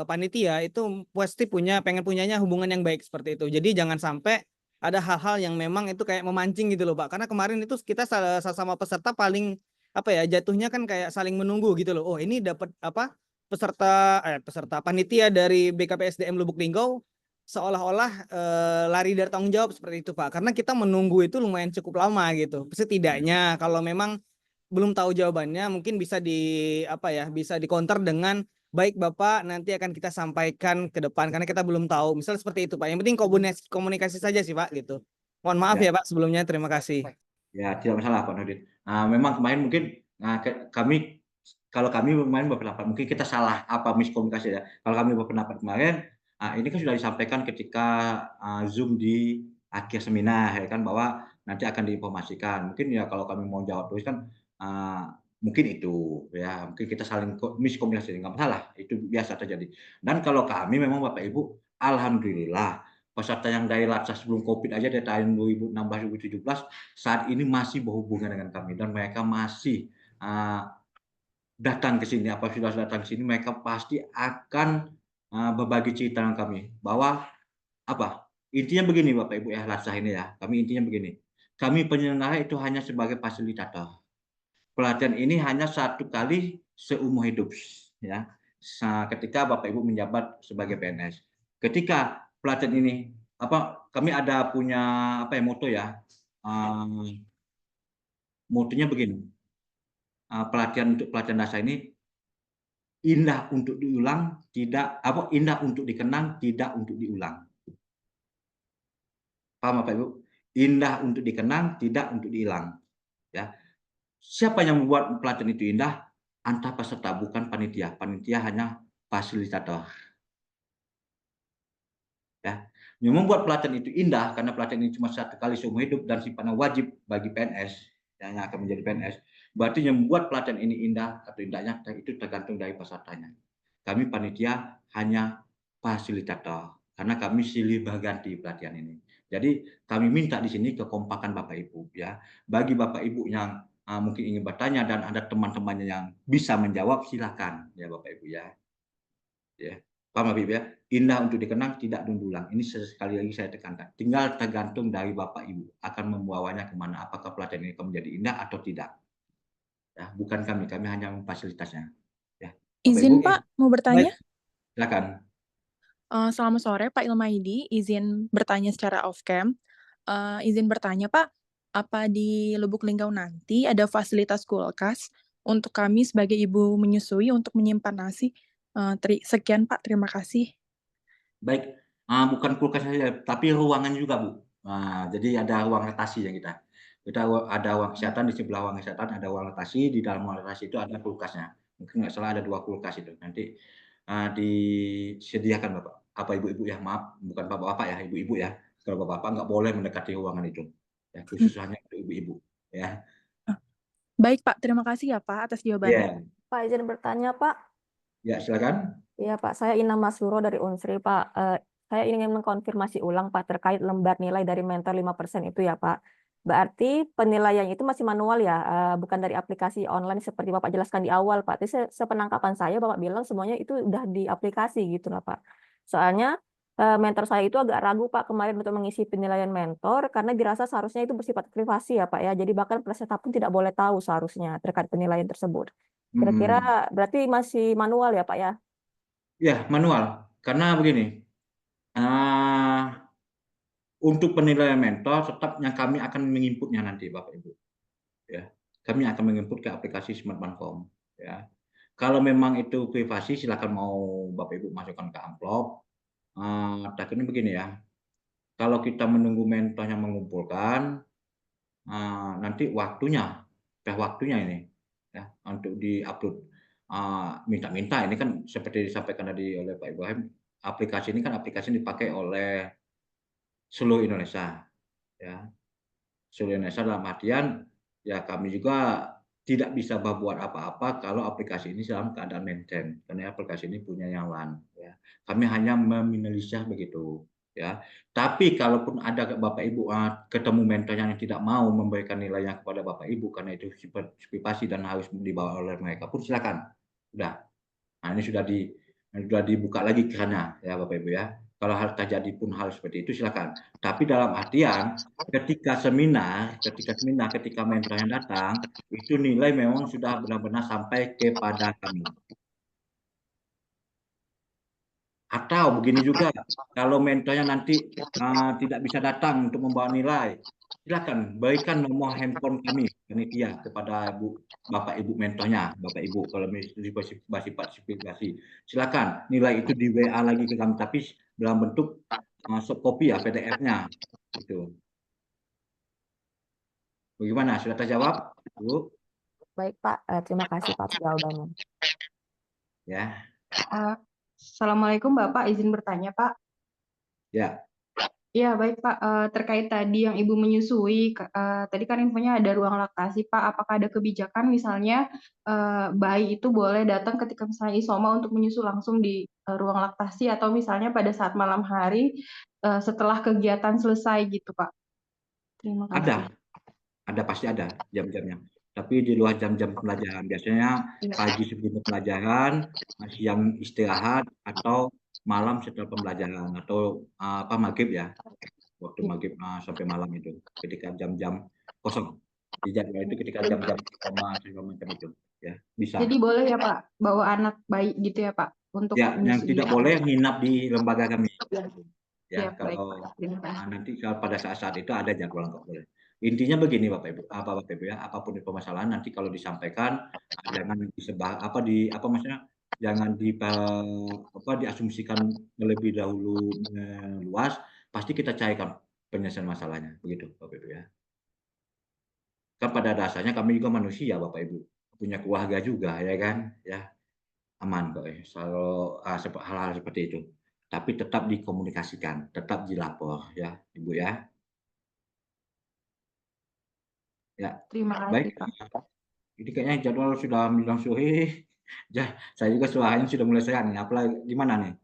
panitia itu pasti pengen punyanya hubungan yang baik seperti itu. Jadi jangan sampai ada hal-hal yang memang itu kayak memancing gitu loh Pak. Karena kemarin itu kita sama peserta paling apa ya, jatuhnya kan kayak saling menunggu gitu loh. Oh ini dapat apa, peserta panitia dari BKPSDM Lubuk Linggau seolah-olah lari dari tanggung jawab seperti itu Pak, karena kita menunggu itu lumayan cukup lama gitu. Setidaknya kalau memang belum tahu jawabannya mungkin bisa bisa dikonter dengan baik Bapak, nanti akan kita sampaikan ke depan karena kita belum tahu, misal seperti itu Pak. Yang penting komunikasi saja sih Pak gitu. Mohon maaf ya Pak sebelumnya, terima kasih. Ya tidak masalah Pak Nurdin. Memang kemarin mungkin kalau kami kemarin berpendapat mungkin kita salah miskomunikasi ya. Kalau kami berpendapat kemarin, ini kan sudah disampaikan ketika Zoom di akhir seminar ya kan, bahwa nanti akan diinformasikan. Mungkin ya kalau kami mau jawab terus kan mungkin itu ya, mungkin kita saling miskomunikasi, nggak masalah, itu biasa terjadi. Dan kalau kami memang Bapak Ibu, alhamdulillah peserta yang dari latsar sebelum COVID aja dari tahun 2016-2017 saat ini masih berhubungan dengan kami, dan mereka masih datang ke sini. Apa sudah datang ke sini, mereka pasti akan berbagi cerita dengan kami bahwa intinya begini Bapak Ibu ya, latsar ini ya, kami intinya begini, kami penyelenggara itu hanya sebagai fasilitator. Pelatihan ini hanya 1 kali seumur hidup ya, ketika Bapak Ibu menjabat sebagai PNS. Ketika pelatihan ini kami ada punya moto ya, motonya begini, pelatihan dasar ini indah untuk diulang, indah untuk dikenang, tidak untuk diulang. Paham Bapak Ibu? Indah untuk dikenang, tidak untuk diulang ya. Siapa yang membuat pelatihan itu indah? Antar peserta, bukan panitia. Panitia hanya fasilitator. Ya. Yang membuat pelatihan itu indah karena pelatihan ini cuma 1 kali seumur hidup dan sifatnya wajib bagi PNS yang akan menjadi PNS. Berarti yang membuat pelatihan ini indah atau indahnya itu tergantung dari pesertanya. Kami panitia hanya fasilitator karena kami silih berganti pelatihan ini. Jadi kami minta di sini kekompakan Bapak Ibu ya. Bagi Bapak Ibu yang mungkin ingin bertanya dan ada teman-temannya yang bisa menjawab, silakan ya Bapak Ibu ya. Ya, paham Bapak Ibu ya? Indah untuk dikenang, tidak diulang. Ini sekali lagi saya tekankan. Tinggal tergantung dari Bapak Ibu akan membawanya kemana. Apakah pelatihan ini akan menjadi indah atau tidak. Ya, bukan kami hanya memfasilitasinya. Ya. Izin Pak, mau bertanya? Silakan. Selamat sore Pak Ilmaidi, izin bertanya secara off cam. Izin bertanya Pak, apa di Lubuk Linggau nanti ada fasilitas kulkas untuk kami sebagai ibu menyusui untuk menyimpan nasi? Sekian Pak, terima kasih. Baik, bukan kulkas saja, tapi ruangan juga Bu. Jadi ada ruang retasi yang kita ada ruang kesehatan, di sebelah ruang kesehatan ada ruang retasi, di dalam ruang retasi itu ada kulkasnya. Mungkin nggak salah ada 2 kulkas itu. Nanti disediakan Bapak. Apa ibu-ibu ya, maaf, bukan bapak-bapak ya, ibu-ibu ya. Kalau bapak-bapak nggak boleh mendekati ruangan itu. Ya, khusus hanya untuk ibu-ibu ya. Baik Pak, terima kasih ya Pak atas jawabannya. Pak, izin bertanya Pak. Ya, silakan. Iya Pak, saya Ina Masuro dari Unsri Pak. Saya ingin mengkonfirmasi ulang Pak terkait lembar nilai dari mentor 5% itu ya Pak. Berarti penilaian itu masih manual ya, bukan dari aplikasi online seperti Bapak jelaskan di awal Pak. Tapi sepenangkapan saya Bapak bilang semuanya itu udah di aplikasi gitu lah Pak. Soalnya mentor saya itu agak ragu Pak kemarin untuk mengisi penilaian mentor karena dirasa seharusnya itu bersifat privasi ya Pak ya. Jadi bahkan peserta pun tidak boleh tahu seharusnya terkait penilaian tersebut. Kira-kira berarti masih manual ya Pak ya? Ya, manual. Karena begini, untuk penilaian mentor tetap yang kami akan menginputnya nanti Bapak Ibu. Ya, kami akan menginput ke aplikasi Smart Bankom, ya. Kalau memang itu privasi, silakan mau Bapak Ibu masukkan ke amplop. Takutnya begini ya, kalau kita menunggu mentornya mengumpulkan, nanti waktunya ini ya untuk diupload. Minta-minta ini kan seperti disampaikan tadi oleh Pak Ibrahim, aplikasi ini kan aplikasi yang dipakai oleh seluruh Indonesia, ya. Seluruh Indonesia dalam artian, ya kami juga tidak bisa berbuat apa-apa kalau aplikasi ini dalam keadaan maintain, karena aplikasi ini punya yang LAN, ya. Kami hanya meminimalisir begitu, ya. Tapi kalaupun ada Bapak Ibu ketemu mentor yang tidak mau memberikan nilainya kepada Bapak Ibu karena itu privasi dan harus dibawa oleh mereka pun silakan. Sudah. Nah, ini sudah dibuka lagi kerannya ya Bapak Ibu ya. Kalau hal terjadi pun hal seperti itu silakan. Tapi dalam artian ketika mentornya datang, itu nilai memang sudah benar-benar sampai kepada kami. Atau begini juga, kalau mentornya nanti tidak bisa datang untuk membawa nilai, silakan berikan nomor handphone kami panitia kepada Bapak Ibu mentornya, Bapak Ibu kalau masih partisipasi, silakan nilai itu di WA lagi ke kami, tapi dalam bentuk soft copy ya PDF-nya, gitu. Bagaimana? Sudah terjawab, Bu? Baik Pak, terima kasih Pak jawabannya. Ya. Assalamualaikum Bapak, izin bertanya Pak. Ya. Ya baik Pak, terkait tadi yang Ibu menyusui, tadi kan infonya ada ruang laktasi Pak, apakah ada kebijakan misalnya bayi itu boleh datang ketika misalnya isoma untuk menyusu langsung di ruang laktasi atau misalnya pada saat malam hari setelah kegiatan selesai gitu Pak? Terima kasih. Ada pasti ada jam-jamnya. Tapi di luar jam-jam pelajaran, biasanya pagi sebelum pelajaran, siang istirahat, atau malam setelah pembelajaran, atau maghrib ya, waktu maghrib sampai malam itu, ketika jam-jam kosong. Di jadwal itu ketika jam-jam segala macam itu, ya bisa. Jadi boleh ya Pak, bawa anak bayi gitu ya Pak, untuk ya, yang tidak boleh nginap di lembaga kami. Ya, kalau baik, nanti kalau pada saat itu ada jadwal nggak boleh. Intinya begini Bapak Ibu, ya, apapun itu permasalahan nanti kalau disampaikan jangan jangan diasumsikan lebih dahulu luas, pasti kita carikan penyelesaian masalahnya, begitu Bapak Ibu ya. Kan pada dasarnya kami juga manusia Bapak Ibu, punya keluarga juga ya kan, ya aman kok ya kalau hal-hal seperti itu. Tapi tetap dikomunikasikan, tetap dilapor ya Ibu ya. Ya, terima baik. kasih Pak. Ini kayaknya jadwal sudah menjelang sore. Saya juga suaranya sudah mulai sehat nih. Apalagi gimana nih?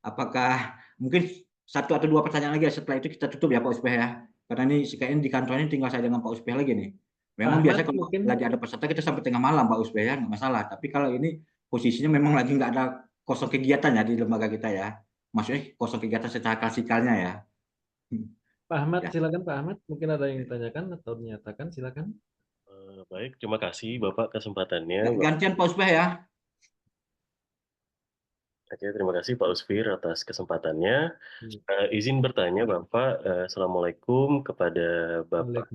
Apakah mungkin satu atau dua pertanyaan lagi setelah itu kita tutup ya Pak Uspeh ya? Karena ini kayaknya di kantornya tinggal saya dengan Pak Uspeh lagi nih. Memang biasa kalau lagi ada peserta kita sampai tengah malam Pak Uspeh ya, nggak masalah. Tapi kalau ini posisinya memang lagi nggak ada kosong kegiatan ya di lembaga kita ya. Maksudnya kosong kegiatan secara klasikalnya ya. Pak Ahmad, silakan Pak Ahmad. Mungkin ada yang ditanyakan atau dinyatakan, silakan. Baik, terima kasih Bapak kesempatannya. Gantian Pak Uspeh ya. Oke, terima kasih Pak Usfir atas kesempatannya. Izin bertanya Bapak, Assalamualaikum kepada Bapak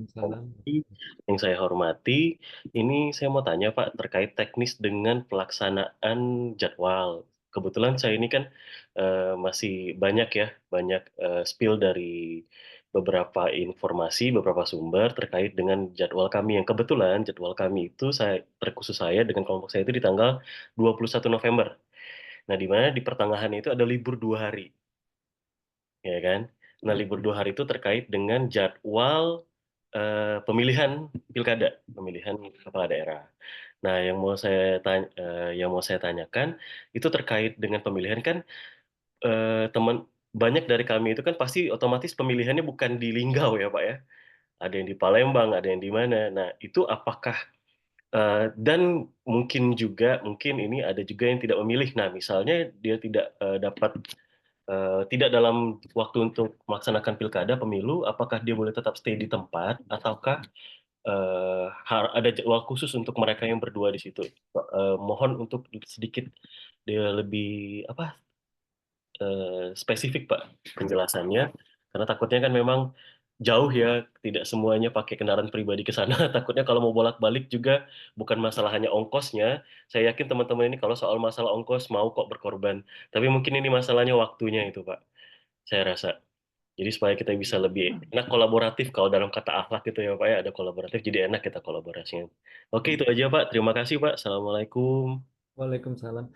yang saya hormati. Ini saya mau tanya Pak terkait teknis dengan pelaksanaan jadwal. Kebetulan saya ini kan masih banyak spill dari beberapa informasi, beberapa sumber terkait dengan jadwal kami yang kebetulan jadwal kami itu terkhusus saya dengan kelompok saya itu di tanggal 21 November. Nah, di mana di pertengahan itu ada libur 2 hari. Ya kan? Nah, libur 2 hari itu terkait dengan jadwal pemilihan pilkada, pemilihan kepala daerah. Nah, yang mau saya tanyakan itu terkait dengan pemilihan kan banyak dari kami itu kan pasti otomatis pemilihannya bukan di Linggau ya, Pak ya. Ada yang di Palembang, ada yang di mana. Nah, itu apakah dan mungkin ini ada juga yang tidak memilih. Nah, misalnya dia tidak tidak dalam waktu untuk melaksanakan pilkada pemilu, apakah dia boleh tetap stay di tempat ataukah ada jadwal khusus untuk mereka yang berdua di situ? Mohon untuk sedikit dia lebih spesifik Pak penjelasannya, karena takutnya kan memang jauh ya, tidak semuanya pakai kendaraan pribadi ke sana. Takutnya kalau mau bolak-balik juga bukan masalah hanya ongkosnya. Saya yakin teman-teman ini kalau soal masalah ongkos mau kok berkorban. Tapi mungkin ini masalahnya waktunya itu, Pak. Saya rasa. Jadi supaya kita bisa lebih enak kolaboratif kalau dalam kata akhlak itu ya Pak ya, ada kolaboratif jadi enak kita kolaborasinya. Oke, itu aja Pak. Terima kasih Pak. Assalamualaikum. Waalaikumsalam.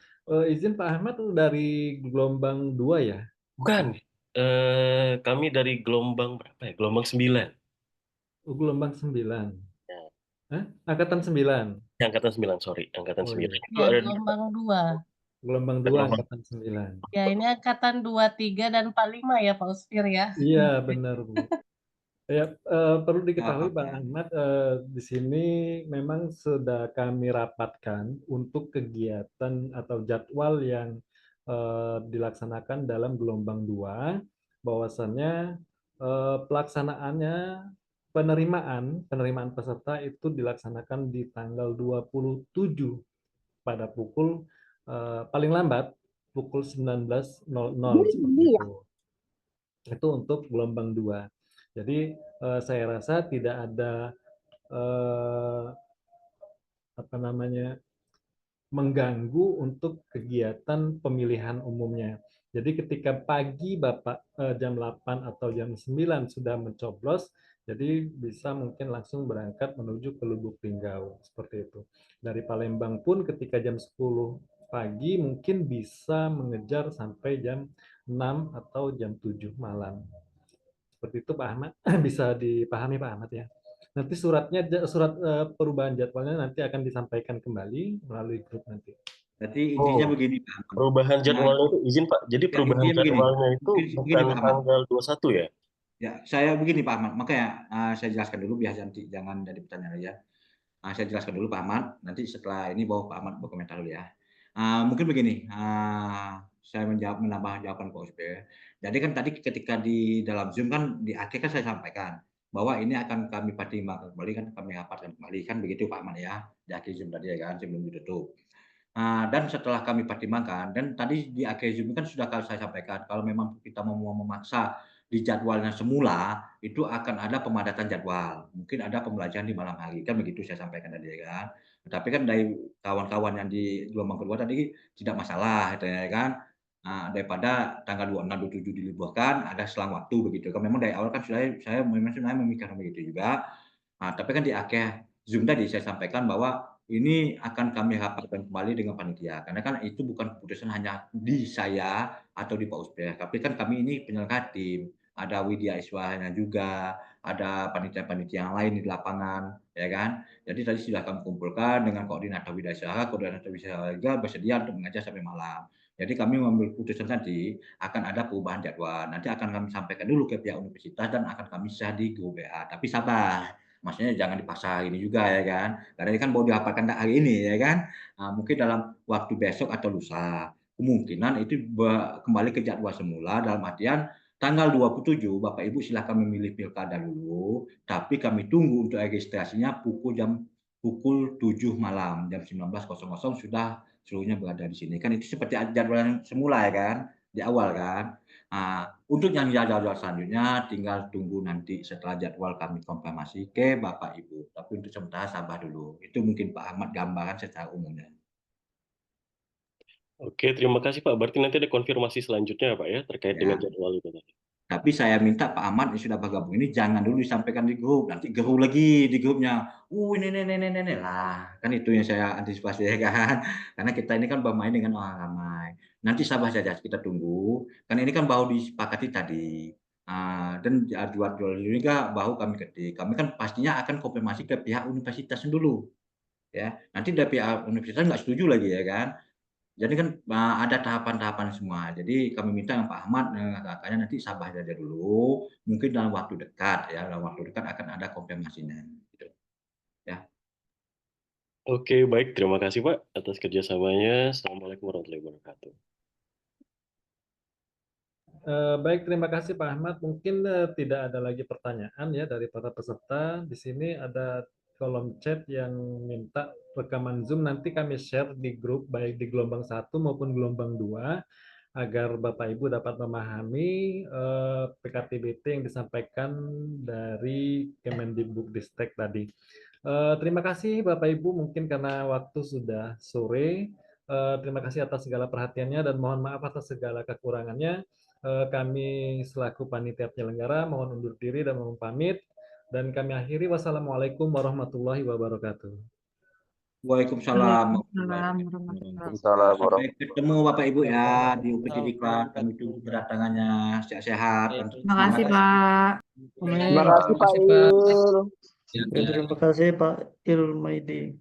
Izin Pak Ahmad dari gelombang 2 ya? Bukan. Kami dari gelombang berapa ya? Gelombang 9. Gelombang 9. Ya. Angkatan 9. Angkatan 9, sorry. Angkatan 9. Iya. Itu ada Gelombang 2. Gelombang 2 angkatan 9. Ya, ini angkatan 23 dan 45 ya Pak Usfir ya. Iya, benar Bu. Ya, perlu diketahui Pak Ahmad, di sini memang sudah kami rapatkan untuk kegiatan atau jadwal yang dilaksanakan dalam gelombang 2, bahwasannya pelaksanaannya penerimaan peserta itu dilaksanakan di tanggal 27 pada pukul paling lambat pukul 19.00 seperti itu. Itu untuk gelombang 2. Jadi saya rasa tidak ada mengganggu untuk kegiatan pemilihan umumnya. Jadi ketika pagi Bapak jam 8 atau jam 9 sudah mencoblos, jadi bisa mungkin langsung berangkat menuju ke Lubuk Linggau seperti itu. Dari Palembang pun ketika jam 10 pagi mungkin bisa mengejar sampai jam 6 atau jam 7 malam. Seperti itu Pak Ahmad, bisa dipahami Pak Ahmad ya. Nanti surat perubahan jadwalnya nanti akan disampaikan kembali melalui grup nanti. Jadi intinya begini Pak. Perubahan jadwalnya itu izin Pak. Jadi perubahan jadwalnya itu bukan tanggal 21 ya? Ya, saya begini Pak Ahmad. Makanya saya jelaskan dulu biar nanti jangan jadi pertanyaan aja. Saya jelaskan dulu Pak Ahmad. Nanti setelah ini bawa Pak Ahmad berkomentar dulu ya. Mungkin begini. Saya menambah jawaban Pak Uspe. Jadi kan tadi ketika di dalam Zoom kan di akhir kan saya sampaikan bahwa ini akan kami pertimbangkan kembali, kan kami rapatkan kembali, kan begitu Pak Ahmad ya, di akhir Zoom tadi ya kan, sebelum ditutup. Dan setelah kami pertimbangkan, dan tadi di akhir Zoom kan sudah saya sampaikan, kalau memang kita mau memaksa di jadwalnya semula, itu akan ada pemadatan jadwal. Mungkin ada pembelajaran di malam hari, kan begitu saya sampaikan tadi ya kan. Tapi kan dari kawan-kawan yang di gelombang kedua tadi tidak masalah, ya kan. Daripada tanggal 26, 27 diliburkan, ada selang waktu begitu. Kan memang dari awal kan saya memang sebenarnya memikirkan begitu juga. Tapi kan di akhir Zoom tadi saya sampaikan bahwa ini akan kami rapatkan kembali dengan panitia. Karena kan itu bukan keputusan hanya di saya atau di Pak Uspe, tapi kan kami ini penyelenggara tim. Ada Widya Iswahana juga, ada panitia-panitia yang lain di lapangan, ya kan. Jadi tadi sudah kami kumpulkan dengan koordinator Widya Iswahana, koordinator Widya Iswahana bersedia untuk mengajar sampai malam. Jadi kami mengambil keputusan nanti akan ada perubahan jadwal. Nanti akan kami sampaikan dulu ke pihak universitas dan akan kami share di grup WA. Tapi sabar, maksudnya jangan dipaksa ini juga ya kan. Karena ini kan baru dihafalkan hari ini ya kan. Mungkin dalam waktu besok atau lusa. Kemungkinan itu kembali ke jadwal semula dalam artian tanggal 27 Bapak Ibu silakan memilih pilkada dulu, tapi kami tunggu untuk registrasinya pukul 7 malam, jam 19.00 sudah seluruhnya berada di sini. Kan itu seperti jadwal yang semula ya kan, di awal kan. Untuk yang jadwal selanjutnya tinggal tunggu nanti setelah jadwal kami konfirmasi ke Bapak Ibu. Tapi untuk sementara sabar dulu. Itu mungkin Pak Ahmad gambaran secara umumnya. Oke, terima kasih Pak. Berarti nanti ada konfirmasi selanjutnya Pak ya terkait dengan jadwal itu tadi. Tapi saya minta Pak Ahmad yang sudah bergabung ini jangan dulu disampaikan di grup, nanti geru lagi di grupnya. Ini lah, kan itu yang saya antisipasi ya kan. Karena kita ini kan bermain dengan orang ramai. Nanti sabar saja kita tunggu. Kan ini kan baru disepakati tadi. Dan jadwal juga baru kami ketik. Kami kan pastinya akan konfirmasi ke pihak universitas dulu. Ya, nanti dari pihak universitas nggak setuju lagi ya kan. Jadi kan ada tahapan-tahapan semua. Jadi kami minta yang Pak Ahmad kakaknya nanti sabar saja dulu. Mungkin dalam waktu dekat ya, dalam waktu dekat akan ada konfirmasinya. Gitu. Ya. Oke, baik. Terima kasih Pak atas kerjasamanya. Assalamualaikum warahmatullahi wabarakatuh. Baik, terima kasih Pak Ahmad. Mungkin tidak ada lagi pertanyaan ya dari para peserta. Di sini ada kolom chat yang minta rekaman Zoom, nanti kami share di grup baik di gelombang 1 maupun gelombang 2. agar Bapak Ibu dapat memahami PKTBT yang disampaikan dari Kemendikbudristek tadi. Terima kasih Bapak Ibu, mungkin karena waktu sudah sore. Terima kasih atas segala perhatiannya dan mohon maaf atas segala kekurangannya. Kami selaku panitia penyelenggara mohon undur diri dan mohon pamit. Dan kami akhiri, wassalamualaikum warahmatullahi wabarakatuh. Waalaikumsalam. Waalaikumsalam. Sampai ketemu Bapak Ibu ya di UPT Diklat. Kami tunggu kedatangannya. Sehat-sehat. Terima kasih Pak. Terima kasih Pak Il. Terima kasih Pak Ilmaidi.